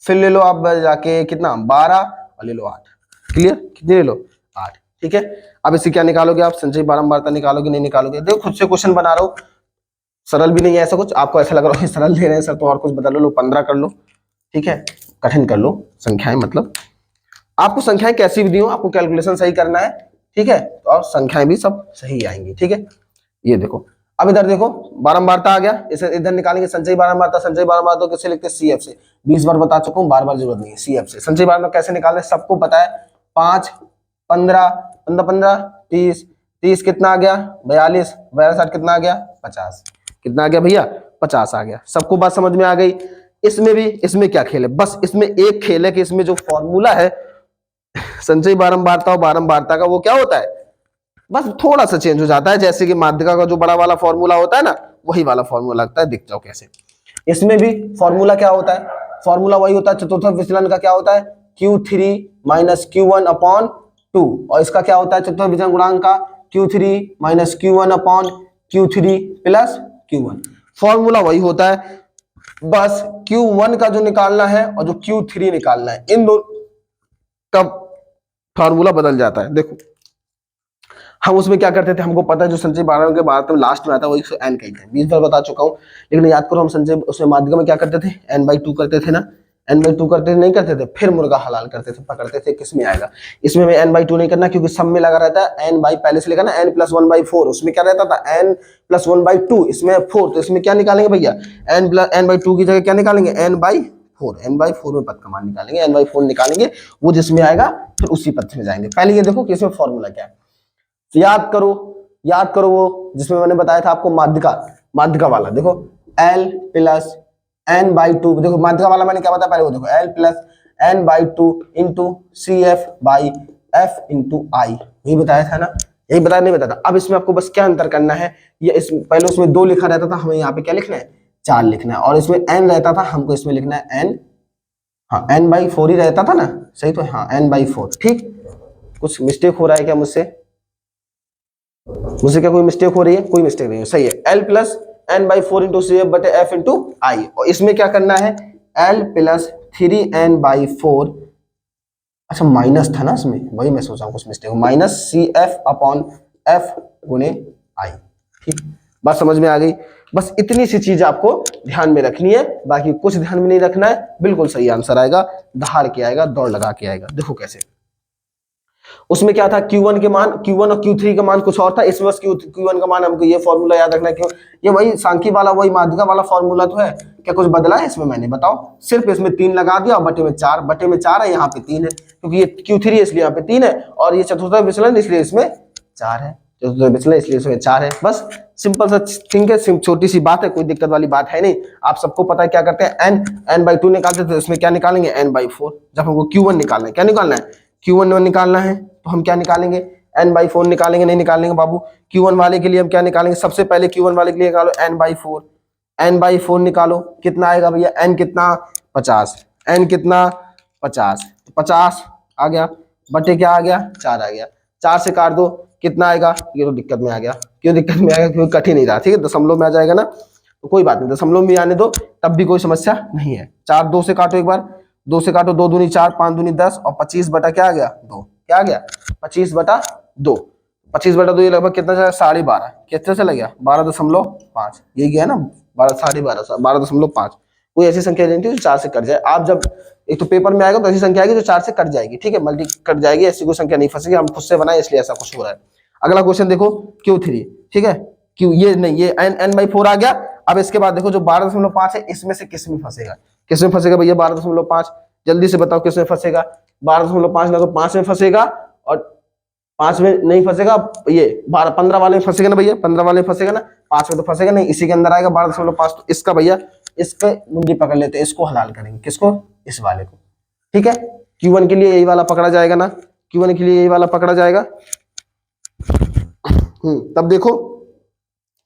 फिर ले लो आप जाके कितना 12, और ले लो 8। क्लियर, कितने ले लो 8। ठीक है, अब इसे क्या निकालोगे आप, संचयी बारंबारता निकालोगे, नहीं निकालोगे। देखो खुद से क्वेश्चन बना रहा हूं, सरल भी नहीं है ऐसा कुछ, आपको ऐसा लग रहा है सरल दे रहे हैं सर तो और कुछ बदल लो, 15 कर लो। ठीक है, कठिन कर लो संख्याएं, मतलब आपको संख्याएं कैसी भी दी हो, आपको कैलकुलेशन सही करना है। ठीक है, तो और संख्याएं भी सब सही आएंगी। ठीक है, ये देखो, अब इधर देखो बारंबारता आ गया, इसे इधर निकालेंगे संचयी बारंबारता। संचयी बारंबारता कैसे लिखते हैं, CF से। 20 बार बता चुका हूं, बार जरूरत नहीं है, CF से। संचयी बारंबारता कैसे निकालते हैं सबको पता है, 5, 15, 15, 30, 30 कितना आ गया, 42, 62 कितना आ गया, 50। कितना आ गया भैया, 50 आ गया। सबको बात समझ में आ गई। इसमें भी, इसमें क्या खेल है, बस इसमें एक खेल है कि इसमें जो फॉर्मूला है संचयी बारंबारता और बारंबारता का, वो क्या होता है, बस थोड़ा सा चेंज हो जाता है। जैसे कि माध्यिका का जो बड़ा वाला फॉर्मूला होता है ना, वही वाला फॉर्मूला लगता है। दिख जाओ कैसे, इसमें भी फॉर्मूला क्या होता है, फॉर्मूला वही होता है। चतुर्थक विचलन का क्या होता है, Q3 माइनस Q1 अपॉन 2, और इसका क्या होता है चतुर्थक विचलन गुणांक का, Q3 minus Q1 upon Q3 plus Q1। Formula वही होता है, बस Q1 का जो निकालना है और जो Q3 निकालना है, इन दो का फॉर्मूला बदल जाता है। देखो हम उसमें क्या करते थे, हमको पता है जो संचय 12 के बाद तो लास्ट में आता है वो 100n कहते हैं, 20 बार बता चुका हूँ। लेकिन याद करो हम संचय उसमें माध्यिका में क्या करते थे, n/2 करते थे ना, n/2 करते थे, नहीं करते थे, फिर मुर्गा हलाल करते थे, पकड़ते थे किस में आएगा। इसमें हमें n/2 नहीं करना क्योंकि सब में लगा रहता है n बाई, पहले से लेकर ना n + 1/4, उसमें क्या रहता था n + 1/2, इसमें 4, तो इसमें क्या निकालेंगे भैया, n/2 की जगह क्या निकालेंगे, n/4 में पद का मान निकालेंगे, n/4 निकालेंगे, वो जिसमें आएगा फिर उसी पद में जाएंगे। पहले ये देखो कि इसमें फॉर्मूला क्या है, याद करो वो जिसमें मैंने बताया था आपको माध्यिका वाला, देखो L + n/2, देखो माध्यिका वाला मैंने क्या बताया पहले वो देखो, L + n/2 × CF/F × I, यही बताया था ना, यही बताया नहीं बताया था। अब इसमें आपको बस क्या अंतर करना है, ये इस पहले उसमें 2 लिखा रहता था, हमें यहाँ पे क्या लिखना है, 4 लिखना है, और इसमें n रहता था, हमको इसमें लिखना है n, हाँ n/4 ही रहता था ना, सही तो, हाँ n/4, ठीक। कुछ मिस्टेक हो रहा है क्या मुझसे क्या कोई मिस्टेक हो रही है, कोई मिस्टेक नहीं है, सही है। L + n/4 × CF/F × I, और इसमें क्या करना है, L + 3n/4, अच्छा माइनस था ना इसमें, वही मैं सोचा कुछ मिस्टेक हो, -CF/F × I, ठीक, बात समझ में आ गई। बस इतनी सी चीज आपको ध्यान में रखनी है, बाकी कुछ ध्यान में नहीं रखना है, बिल्कुल सही आंसर आएगा, दहाड़ के आएगा, दौड़ लगा के आएगा। देखो कैसे, उसमें क्या था, Q1 के मान, Q1 और Q3 का मान कुछ और था, इसमें बस Q1 का मान, हमको ये फॉर्मूला याद रखना है, क्यों, ये वही सांख्यिकी वाला, वही माध्यिका वाला फॉर्मूला तो है, क्या कुछ बदला है इसमें, मैंने बताओ, सिर्फ इसमें 3 लगा दिया और बटे में 4 है, यहाँ पे 3 है, क्योंकि ये Q3 है इसलिए यहाँ पे 3 है, और ये चतुर्थ विचलन इसलिए इसमें 4 है, चतुर्थ विचलन इसलिए इसमें 4 है, बस सिंपल सा थिंक है, छोटी सी बात है, कोई दिक्कत वाली बात है नहीं। आप सबको पता है क्या करते हैं, n/2 निकालते थे, इसमें क्या निकालेंगे, n/4, जब हमको Q1 निकालना है, क्या निकालना है, Q1 निकालना है, तो हम क्या निकालेंगे, n/4 निकालेंगे, नहीं निकालेंगे बाबू, Q1 वाले के लिए हम क्या निकालेंगे, सबसे पहले Q1 वाले के लिए निकालो n/4 निकालो, कितना आएगा भैया, n कितना 50, n कितना 50, 50 आ गया, बटे क्या आ गया, 4 आ गया, 4 से काट दो, कितना आएगा, ये तो दिक्कत में आ गया, क्यों दिक्कत में आ गया, क्योंकि कठिन नहीं रहा, ठीक है, दशमलव में आ जाएगा ना, तो कोई बात नहीं, दशमलव में आने दो, तब भी कोई समस्या नहीं है। 4 2 से काटो, एक बार 2 से काटो, 2 दूनी 4, 5 दूनी 10, और 25 बटा क्या आ गया, 2, क्या आ गया, 25/2, 25/2 ये लगभग कितना चला, 12.5, कितना चला गया, 12.5, ये गया ना, 12.5, कोई ऐसी संख्या नहीं थी जो 4 से कट जाए। आप जब एक तो पेपर में आएगा तो ऐसी संख्या आएगी जो 4 से कट जाएगी, ठीक है, मल्टी कट जाएगी, ऐसी कोई संख्या नहीं फंसेगी, हम खुद से बनाए इसलिए ऐसा कुछ हो रहा है। अगला क्वेश्चन देखो, Q3, ठीक है, क्यों ये नहीं, ये n/4 आ गया। अब इसके बाद देखो जो 12.5 है, इसमें से किस में फंसेगा, किस में फंसेगा भैया, 12.5, जल्दी से बताओ किस में फंसेगा, 12.5 ना तो 5 में फंसेगा, और 5 में नहीं फंसेगा, ये 15 वाले में फंसेगा ना भैया, 15 वाले में फंसेगा ना, 5 में तो फंसेगा नहीं, इसी के अंदर आएगा 12.5, तो इसका भैया, इसके मुंडी पकड़ लेते हैं, इसको हलाल करेंगे, किसको, इस वाले को, ठीक है। Q1 के लिए यही वाला पकड़ा जाएगा ना, Q1 के लिए यही वाला पकड़ा जाएगा, तब देखो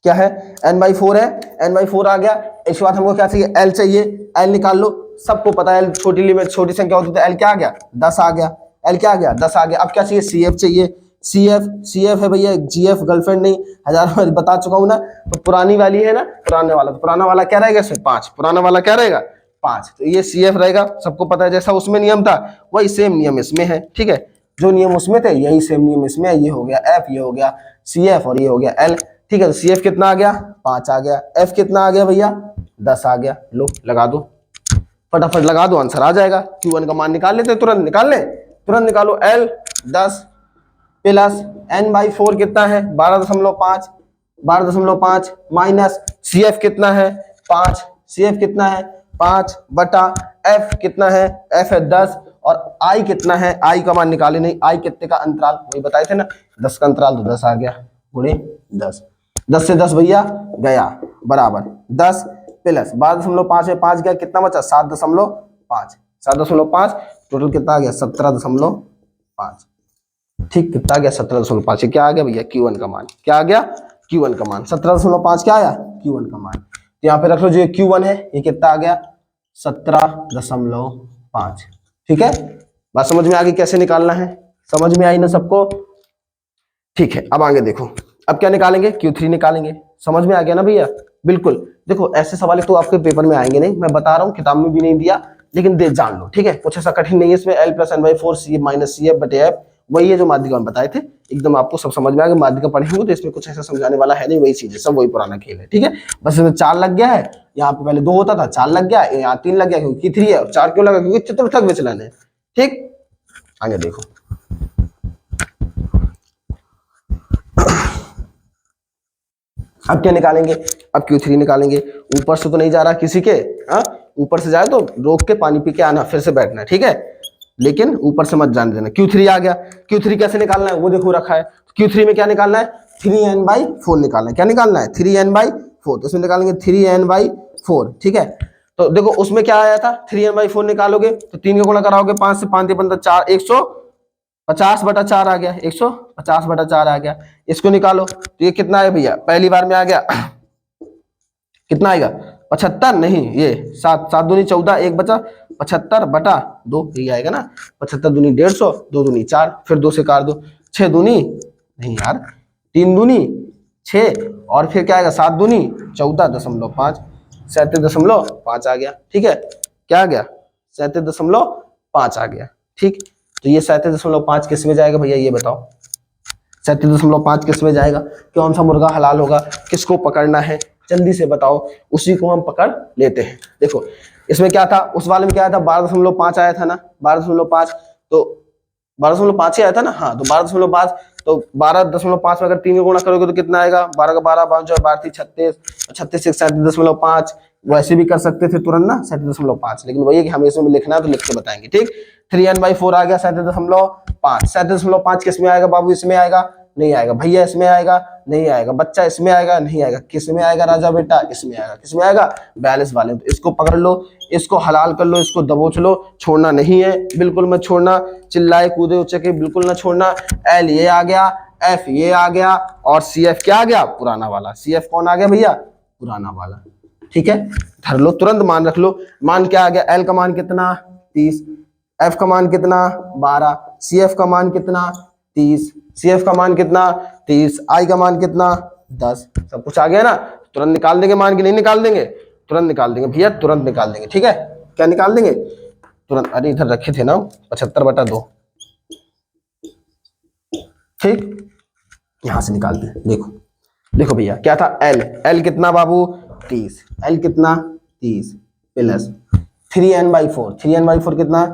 क्या है, n/4 है, n/4 आ गया, इसके बाद हमको क्या चाहिए, L चाहिए, L निकाल लो, सबको पता है L छोटी लिमिट, छोटी संख्या होती है, L क्या आ गया, 10 आ गया, L क्या आ गया, 10 आ गया। अब क्या चाहिए, CF चाहिए, CF है भैया, GF गर्लफ्रेंड नहीं, हजारों बार बता चुका हूं ना, तो पुरानी वाली है ना, पुराना वाला क्या रहेगा इसमें, 5, पुराना वाला क्या रहेगा, 5, तो ये CF रहेगा, सबको पता है, जैसा उसमें नियम था वही सेम नियम इसमें है, ठीक है, जो नियम उसमें थे यही सेम नियम इसमें है, ये हो गया F, ये हो गया CF, और ये हो गया L, ठीक है। तो CF कितना आ गया, 5 आ गया, F कितना आ गया भैया, 10 आ गया, लो लगा दो, फटाफट लगा दो, आंसर आ जाएगा। Q1 का मान निकाल लेते, तुरंत निकालो, L 10 + n/4 कितना है, 12.5 माइनस CF कितना है, 5, CF कितना है, 5 बटा F कितना है, F है 10, और I कितना है, I का मान निकाले नहीं, I कितने का अंतराल, वही बताए थे ना, 10 का अंतराल, तो 10 आ गया, गुणे 10, 10 से 10 भैया गया, बराबर 10 प्लस 12.5 में 5 गया, कितना बचा, 7.5, टोटल कितना आ गया, 17.5, ठीक, कितना आ गया, 17.5, क्या आ गया भैया, Q1 का मान, क्या आ गया, Q1 का मान 17.5, क्या आया, Q1 का मान, तो यहाँ पे रख लो, जो Q1 है ये कितना आ गया, 17.5, ठीक है। बात समझ में आ गई कैसे निकालना है, समझ में आई ना सबको, ठीक है। अब आगे देखो, अब क्या निकालेंगे, Q3 निकालेंगे, समझ में आ गया ना भैया, बिल्कुल। देखो ऐसे सवाल तो आपके पेपर में आएंगे नहीं, मैं बता रहा हूँ, किताब में भी नहीं दिया, लेकिन जान लो, ठीक है, कुछ ऐसा कठिन नहीं है इसमें। L + n/4 CF - CF/F वही है जो माध्यिका में बताए थे, एकदम आपको सब समझ में आ गया। माध्यिका पढ़े होंगे तो इसमें कुछ ऐसा समझाने वाला है नहीं, वही चीज है, सब वही पुराना खेल है, ठीक है। बस इसमें 4 लग गया है, यहाँ पे पहले 2 होता था, 4 लग गया, यहाँ 3 लग गया क्योंकि 3 है, 4 क्यों लगा क्योंकि चतुर्थक विचलन है, ठीक। आगे देखो, अब क्या निकालेंगे, अब Q3 निकालेंगे। ऊपर से तो नहीं जा रहा किसी के, हाँ ऊपर से जाए तो रोक के पानी पी के आना, फिर से बैठना, ठीक है, लेकिन ऊपर से मत जाने देना। Q3 आ गया, Q3 कैसे निकालना है वो देखो रखा है। Q3 में क्या निकालना है, 3n/4 निकालना है। क्या निकालना है, 3n/4, तो इसमें निकालेंगे 3n/4, ठीक है। तो देखो उसमें क्या आया था, 3n/4 निकालोगे तो 3 का गुणा कराओगे 5 से, 5 पंद्रह 4, 150/4 आ गया, 150/4 आ गया। इसको निकालो तो ये कितना है भैया, पहली बार में आ गया कितना आएगा 75, नहीं ये 7, 7 दूनी 14, 1 बचा 75/2, ये आएगा ना, 75 दूनी 150, 2 दूनी 4, फिर 2 से काट दो, 6 दूनी नहीं यार 3 दूनी 6, और फिर क्या आएगा 7 दूनी 14.5, 37.5 आ गया, ठीक है। क्या आ गया, 37.5 आ गया, ठीक। तो ये 37.5 किस में जाएगा भैया, ये बताओ 37.5 किस में जाएगा, कौन सा मुर्गा हलाल होगा, किसको पकड़ना है, जल्दी से बताओ, उसी को हम पकड़ लेते हैं। देखो इसमें क्या था, उस वाले में क्या आया था, 12.5 आया था ना, 12.5, तो 12.5 ही आया था ना, हाँ तो 12.5, तो 12.5 में अगर 3 का गुणा करोगे तो कितना आएगा, 12 का 12, 12 36, 36 से 37.5, वैसे भी कर सकते थे तुरंत ना 37.5, लेकिन वही है कि हमें इसमें लिखना है तो लिख के बताएंगे, ठीक। 3n/4 आ गया 37.5, 37.5 किस में आएगा बाबू, इसमें आएगा, नहीं आएगा भैया, इसमें आएगा, नहीं आएगा बच्चा, इसमें आएगा, नहीं आएगा, किस में आएगा राजा बेटा, इसमें आएगा, किस में आएगा 42 वाले। तो इसको पकड़ लो, इसको हलाल कर लो, इसको दबोच लो, छोड़ना नहीं है, बिल्कुल मत छोड़ना, चिल्लाए कूदे उचके बिल्कुल ना छोड़ना। एल ये आ गया, एफ ये आ गया, और सी एफ क्या आ गया, पुराना वाला। सी एफ कौन आ गया भैया, पुराना वाला, ठीक है। धर लो, तुरंत मान रख लो, मान क्या आ गया, एल का मान कितना 30, एफ का मान कितना 12, सी एफ का मान कितना 30, सी एफ का मान कितना 30, आई का मान कितना 10, सब कुछ आ गया ना। तुरंत निकाल देंगे मान, के नहीं निकाल देंगे, तुरंत निकाल देंगे भैया, तुरंत निकाल देंगे, ठीक है। क्या निकाल देंगे तुरंत, अरे इधर रखे थे ना 75/2, ठीक, यहां से निकालते हैं। देखो देखो भैया क्या था, एल, एल कितना बाबू 30, एल कितना 30 प्लस 3n/4, 3n/4 कितना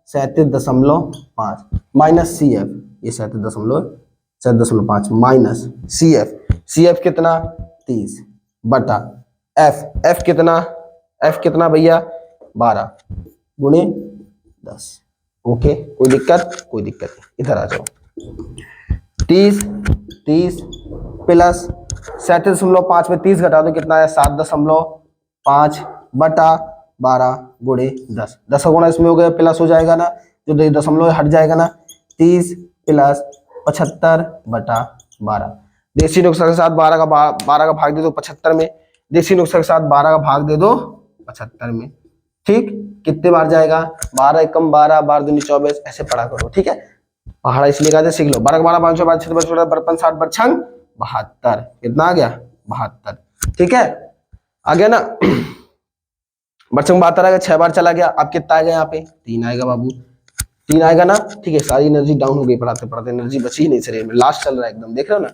37.5, माइनस सी एफ, ये 37.5 minus C F, C F कितना 30 बटा एफ, एफ कितना, एफ कितना भैया 12 गुणे 10, ओके। कोई दिक्कत, कोई दिक्कत नहीं, इधर आ जाओ। 30 30 प्लस 37.5 में 30 घटा दो कितना है 7.5 बटा 12 गुणे 10, 10 का गुणा इसमें हो गया, प्लस हो जाएगा ना, जो दशमलव हट जाएगा ना, 30 प्लस 75/12। देसी नुस्खा के साथ 12 का भाग दे दो 75 में, देसी नुस्खा के साथ 12 का भाग दे दो 75 में, ठीक। कितने बार जाएगा, 12 एकम 12, 12 दूनी 24, ऐसे पढ़ा करो, ठीक है। पहाड़ा इसलिए कहते सीख लो, 12 का 12, 5 5 6 55 60 55 72, कितना आ गया 72, ठीक है। आ गया ना बच्चों 72 आ गया, 6 बार चला गया, अब कितना आएगा यहाँ पे 3 आएगा बाबू, 3 आएगा ना, ठीक है। सारी एनर्जी डाउन हो गई पढ़ाते पढ़ाते, एनर्जी बची ही नहीं शरीर में, लास्ट चल रहा है एकदम, देख रहे हो ना।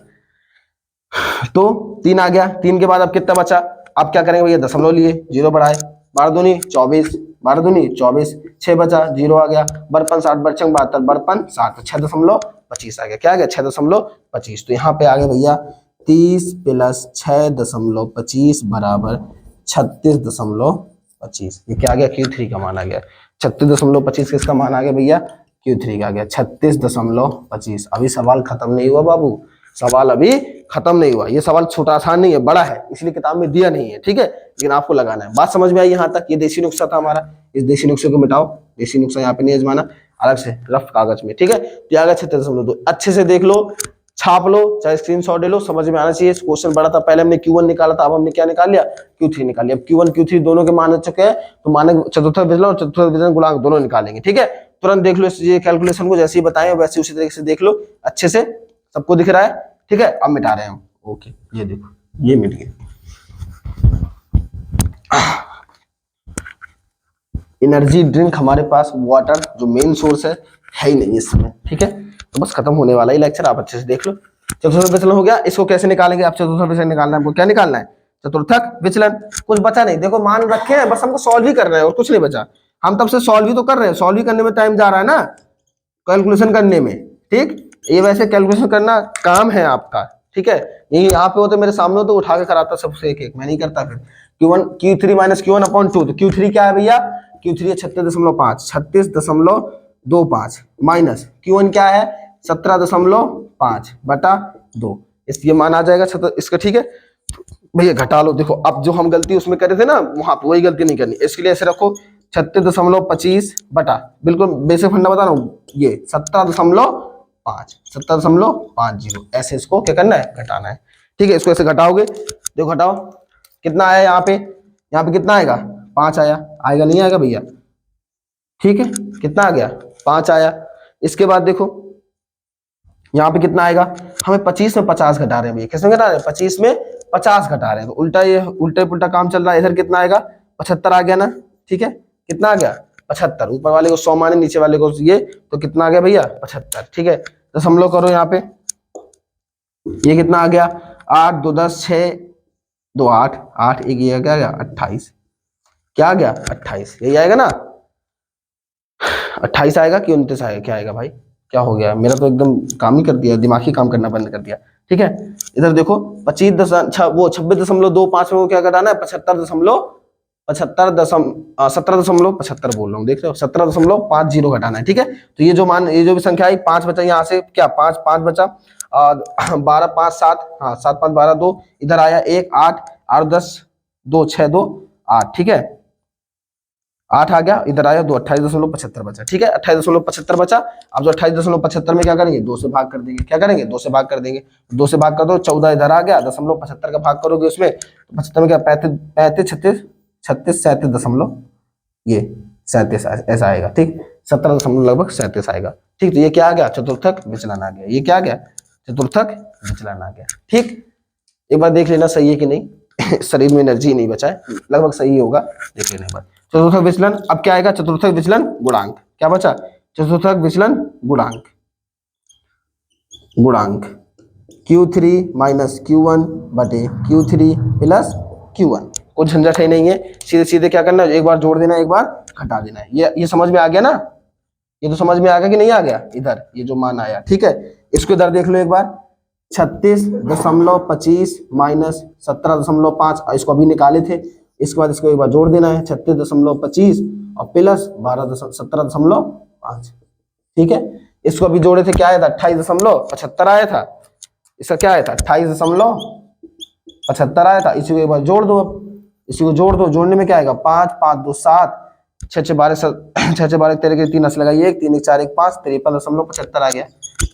तो 3 आ गया, 3 के बाद अब कितना बचा, अब क्या करेंगे भैया, दशमलव लिए, 0 बढ़ाए, 12 दूनी 24, 12 दूनी 24, 6 बचा, 0 आ गया, बरपन 60 बरचंग 72, बरपन 60, 6.25 आ गया, क्या आ गया 6.25। तो यहाँ पे आ गया भैया 30 प्लस 6.25 बराबर 36.25, ये क्या आ गया Q3 का मान आ गया, 36.25 किसका मान आ गया भैया, Q3 का आ गया 36.25। अभी सवाल खत्म नहीं हुआ बाबू, सवाल अभी खत्म नहीं हुआ, ये सवाल छोटा आसान नहीं है, बड़ा है, इसलिए किताब में दिया नहीं है, ठीक है, लेकिन आपको लगाना है। बात समझ में आई यहाँ तक, ये देसी नुस्खा था हमारा, इस देसी नुस्खे को मिटाओ, देसी नुस्खा यहाँ पे नहीं आजमाना, अलग से रफ कागज में, ठीक है। तो आ गया 36.2, अच्छे से देख लो, छाप लो, चाहे स्क्रीनशॉट ले लो, समझ में आना चाहिए। क्वेश्चन बड़ा था, पहले हमने Q1 निकाला था, अब हमने क्या निकाल लिया Q3 निकाल लिया। अब Q1 Q3 दोनों के मान आ चुके हैं, तो मानक चतुर्थ विचलन और चतुर्थ विचलन गुणांक दोनों निकालेंगे, ठीक है। तुरंत देख लो ये कैलकुलेशन को, जैसे ही बताएं वैसे उसी तरीके से देख लो, अच्छे से सबको दिख रहा है, ठीक है। अब मिटा रहे हैं हम, ओके, ये देखो ये मिट गया। एनर्जी ड्रिंक हमारे पास वाटर जो मेन सोर्स है ही नहीं इस समय, ठीक है। तो बस खत्म होने वाला ही लेक्चर, आप अच्छे से देख लो। चतुर्थक विचलन हो गया, इसको कैसे निकालेंगे आप? चतुर्थक विचलन निकालना है हमको, क्या निकालना है? चतुर्थक विचलन। कुछ बचा नहीं, देखो मान रखे हैं, बस हमको सॉल्व ही करना है और कुछ नहीं बचा। हम तब से सॉल्व ही तो कर रहे हैं, सॉल्व ही करने में टाइम जा रहा है ना, कैलकुलेशन करने में, ठीक। ये वैसे कैलकुलेशन करना काम है आपका, ठीक है। यही यहाँ पे होते मेरे सामने हो तो उठा के कराता सबसे एक एक, मैं नहीं करता फिर। Q1 Q3 minus Q1 upon 2, तो Q3 क्या है भैया? Q3 है 36.5, 36.25 माइनस Q1 क्या है? 17.5 बटा 2, इसलिए मान आ जाएगा इसका, ठीक है भैया। घटा लो, देखो अब जो हम गलती उसमें करे थे ना, वहां पर वही गलती नहीं करनी, इसके लिए ऐसे रखो 36.25 बटा, बिल्कुल बेसिक फंडा बता रहा हूँ, ये 17.50 ऐसे इसको क्या करना है? घटाना है, ठीक है। इसको ऐसे घटाओगे, देखो घटाओ कितना आया यहाँ पे, कितना आएगा? 5 आया, आएगा नहीं आएगा भैया? ठीक है, कितना आ गया? 5 आया। इसके बाद देखो यहाँ पे कितना आएगा? हमें 25 में 50 घटा रहे हैं भैया, किसमें घटा रहे हैं? 25 में 50 घटा रहे हैं, तो उल्टा ये उल्टे पुल्टा काम चल रहा है। इधर कितना आएगा? 75 आ गया ना, ठीक है। कितना आ गया? 75, ऊपर वाले को 100 माने, नीचे वाले को ये, तो कितना आ गया भैया? 75, ठीक है। दशमलव करो यहाँ पे, ये कितना आ गया? 8 2 10 6 2 8 8 1 ये क्या आ गया? 28, क्या आ गया? 28, यही आएगा ना? 28 आएगा कि 29 आएगा? क्या आएगा भाई? क्या हो गया? मेरा तो एकदम काम ही कर दिया, दिमाग ही काम करना बंद कर दिया, ठीक है। इधर देखो 26.25 में क्या घटाना है? 17.75 बोल रहा हूँ, देख रहे हो, 17.50 घटाना है, ठीक है। तो ये जो मान, ये जो भी संख्या आई, 5 बचा यहाँ से, क्या 5 बचा, 12 5 7, हाँ 7 5 12 2, इधर आया 1 8 8 10 2 6 2 8, ठीक है। 8 आ गया, इधर आया 2, 28.75 बचा, ठीक है। 28.75 बचा। अब जो 28.75 में क्या करेंगे? 2 से भाग कर देंगे, क्या करेंगे? 2 से भाग कर देंगे, 2 से भाग कर दो, 14 इधर आ गया, 0.75 का भाग करोगे उसमें, तो 75 में क्या? 35 36 37 दशमलव, ये 37 ऐसा आएगा, ठीक। 17 दशमलव लगभग 37 आएगा, ठीक। तो ये क्या आ गया? चतुर्थक विचलन आ गया। ये क्या आ गया? चतुर्थक विचलन आ गया, ठीक। एक बार देख लेना सही है कि नहीं, शरीर में एनर्जी नहीं बचा है, लगभग सही होगा, देख लेना एक बार। चतुर्थक विचलन अब क्या आएगा? चतुर्थक विचलन गुणांक, क्या बचा? चतुर्थक विचलन गुणांक, Q3 माइनस Q1 बटे Q3 प्लस Q1। कुछ झंझट ही नहीं है, सीधे सीधे क्या करना है? एक बार जोड़ देना है, एक बार घटा देना है। ये समझ में आ गया ना? ये तो समझ में आ गया कि नहीं आ गया? इधर ये जो मान आया, ठीक है। इसको इधर देख लो एक बार, 36.25 माइनस 17.5, इसको अभी निकाले थे। इसके बाद इसको एक बार जोड़ देना है, 36.25 और प्लस 17.5, ठीक है। इसको अभी जोड़े थे, क्या आया था? 28.75 आया था। इसका क्या आया था? 28.75 आया था। इसी को एक बार जोड़ दो, अब इसी को जोड़ दो, जोड़ने में क्या आएगा? 5 5 2 7 6 6 12 6 6 12 13 के 3 अस लगाइए, 1 3 1 4 1 5, 53.75 आ गया,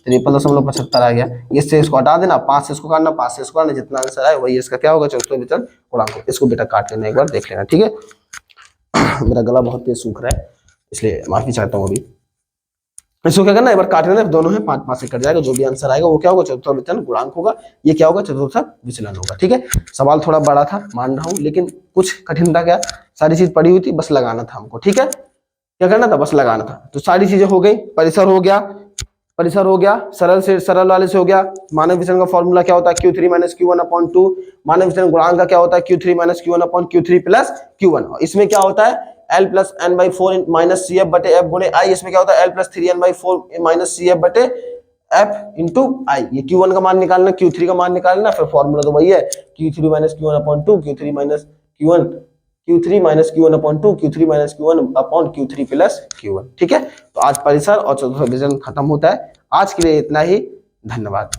53.75 आ गया। इससे इसको हटा देना, 5 से इसको काटना, 5 से इसको काटना, जितना आंसर आए वही इसका क्या होगा? चतुर्थक विचलन गुणांक। इसको बेटा काट लेना, एक बार देख लेना, ठीक है। मेरा गला बहुत तेज सूख रहा है, इसलिए माफी चाहता हूँ अभी। इसको क्या करना, एक बार काट लेना, दोनों है 5 5 से कट जाएगा, जो भी आंसर आएगा वो क्या होगा? चतुर्थक विचलन गुणांक होगा। ये क्या होगा? चतुर्थक विचलन होगा, ठीक है। सवाल थोड़ा बड़ा था, मान रहा हूँ, लेकिन कुछ कठिन था क्या? सारी चीज पड़ी हुई थी, बस लगाना था हमको, ठीक है। क्या करना था? बस लगाना था। तो सारी चीजें हो गई, परिसर हो गया, सरल से सरल वाले से हो गया। मानक विचलन का फॉर्मूला क्या होता है? Q3 minus Q1 upon 2। मानक विचलन गुणांक का क्या होता है? Q3 minus Q1 upon Q3 plus Q1। इसमें क्या होता है? L plus n by 4 minus CF बटे F गुणे I। इसमें क्या होता है? L plus 3n by 4 minus CF बटे F इंटू I। ये Q1 का मान निकालना, Q3 का मान निकालना, फिर फॉर्मूला तो वही है, Q3 minus Q1 upon 2, Q3 minus Q1 upon 2, Q3 minus Q1 upon Q3 plus Q1, ठीक है। तो आज परिसर और चतुर्थक विचलन खत्म होता है। आज के लिए इतना ही, धन्यवाद।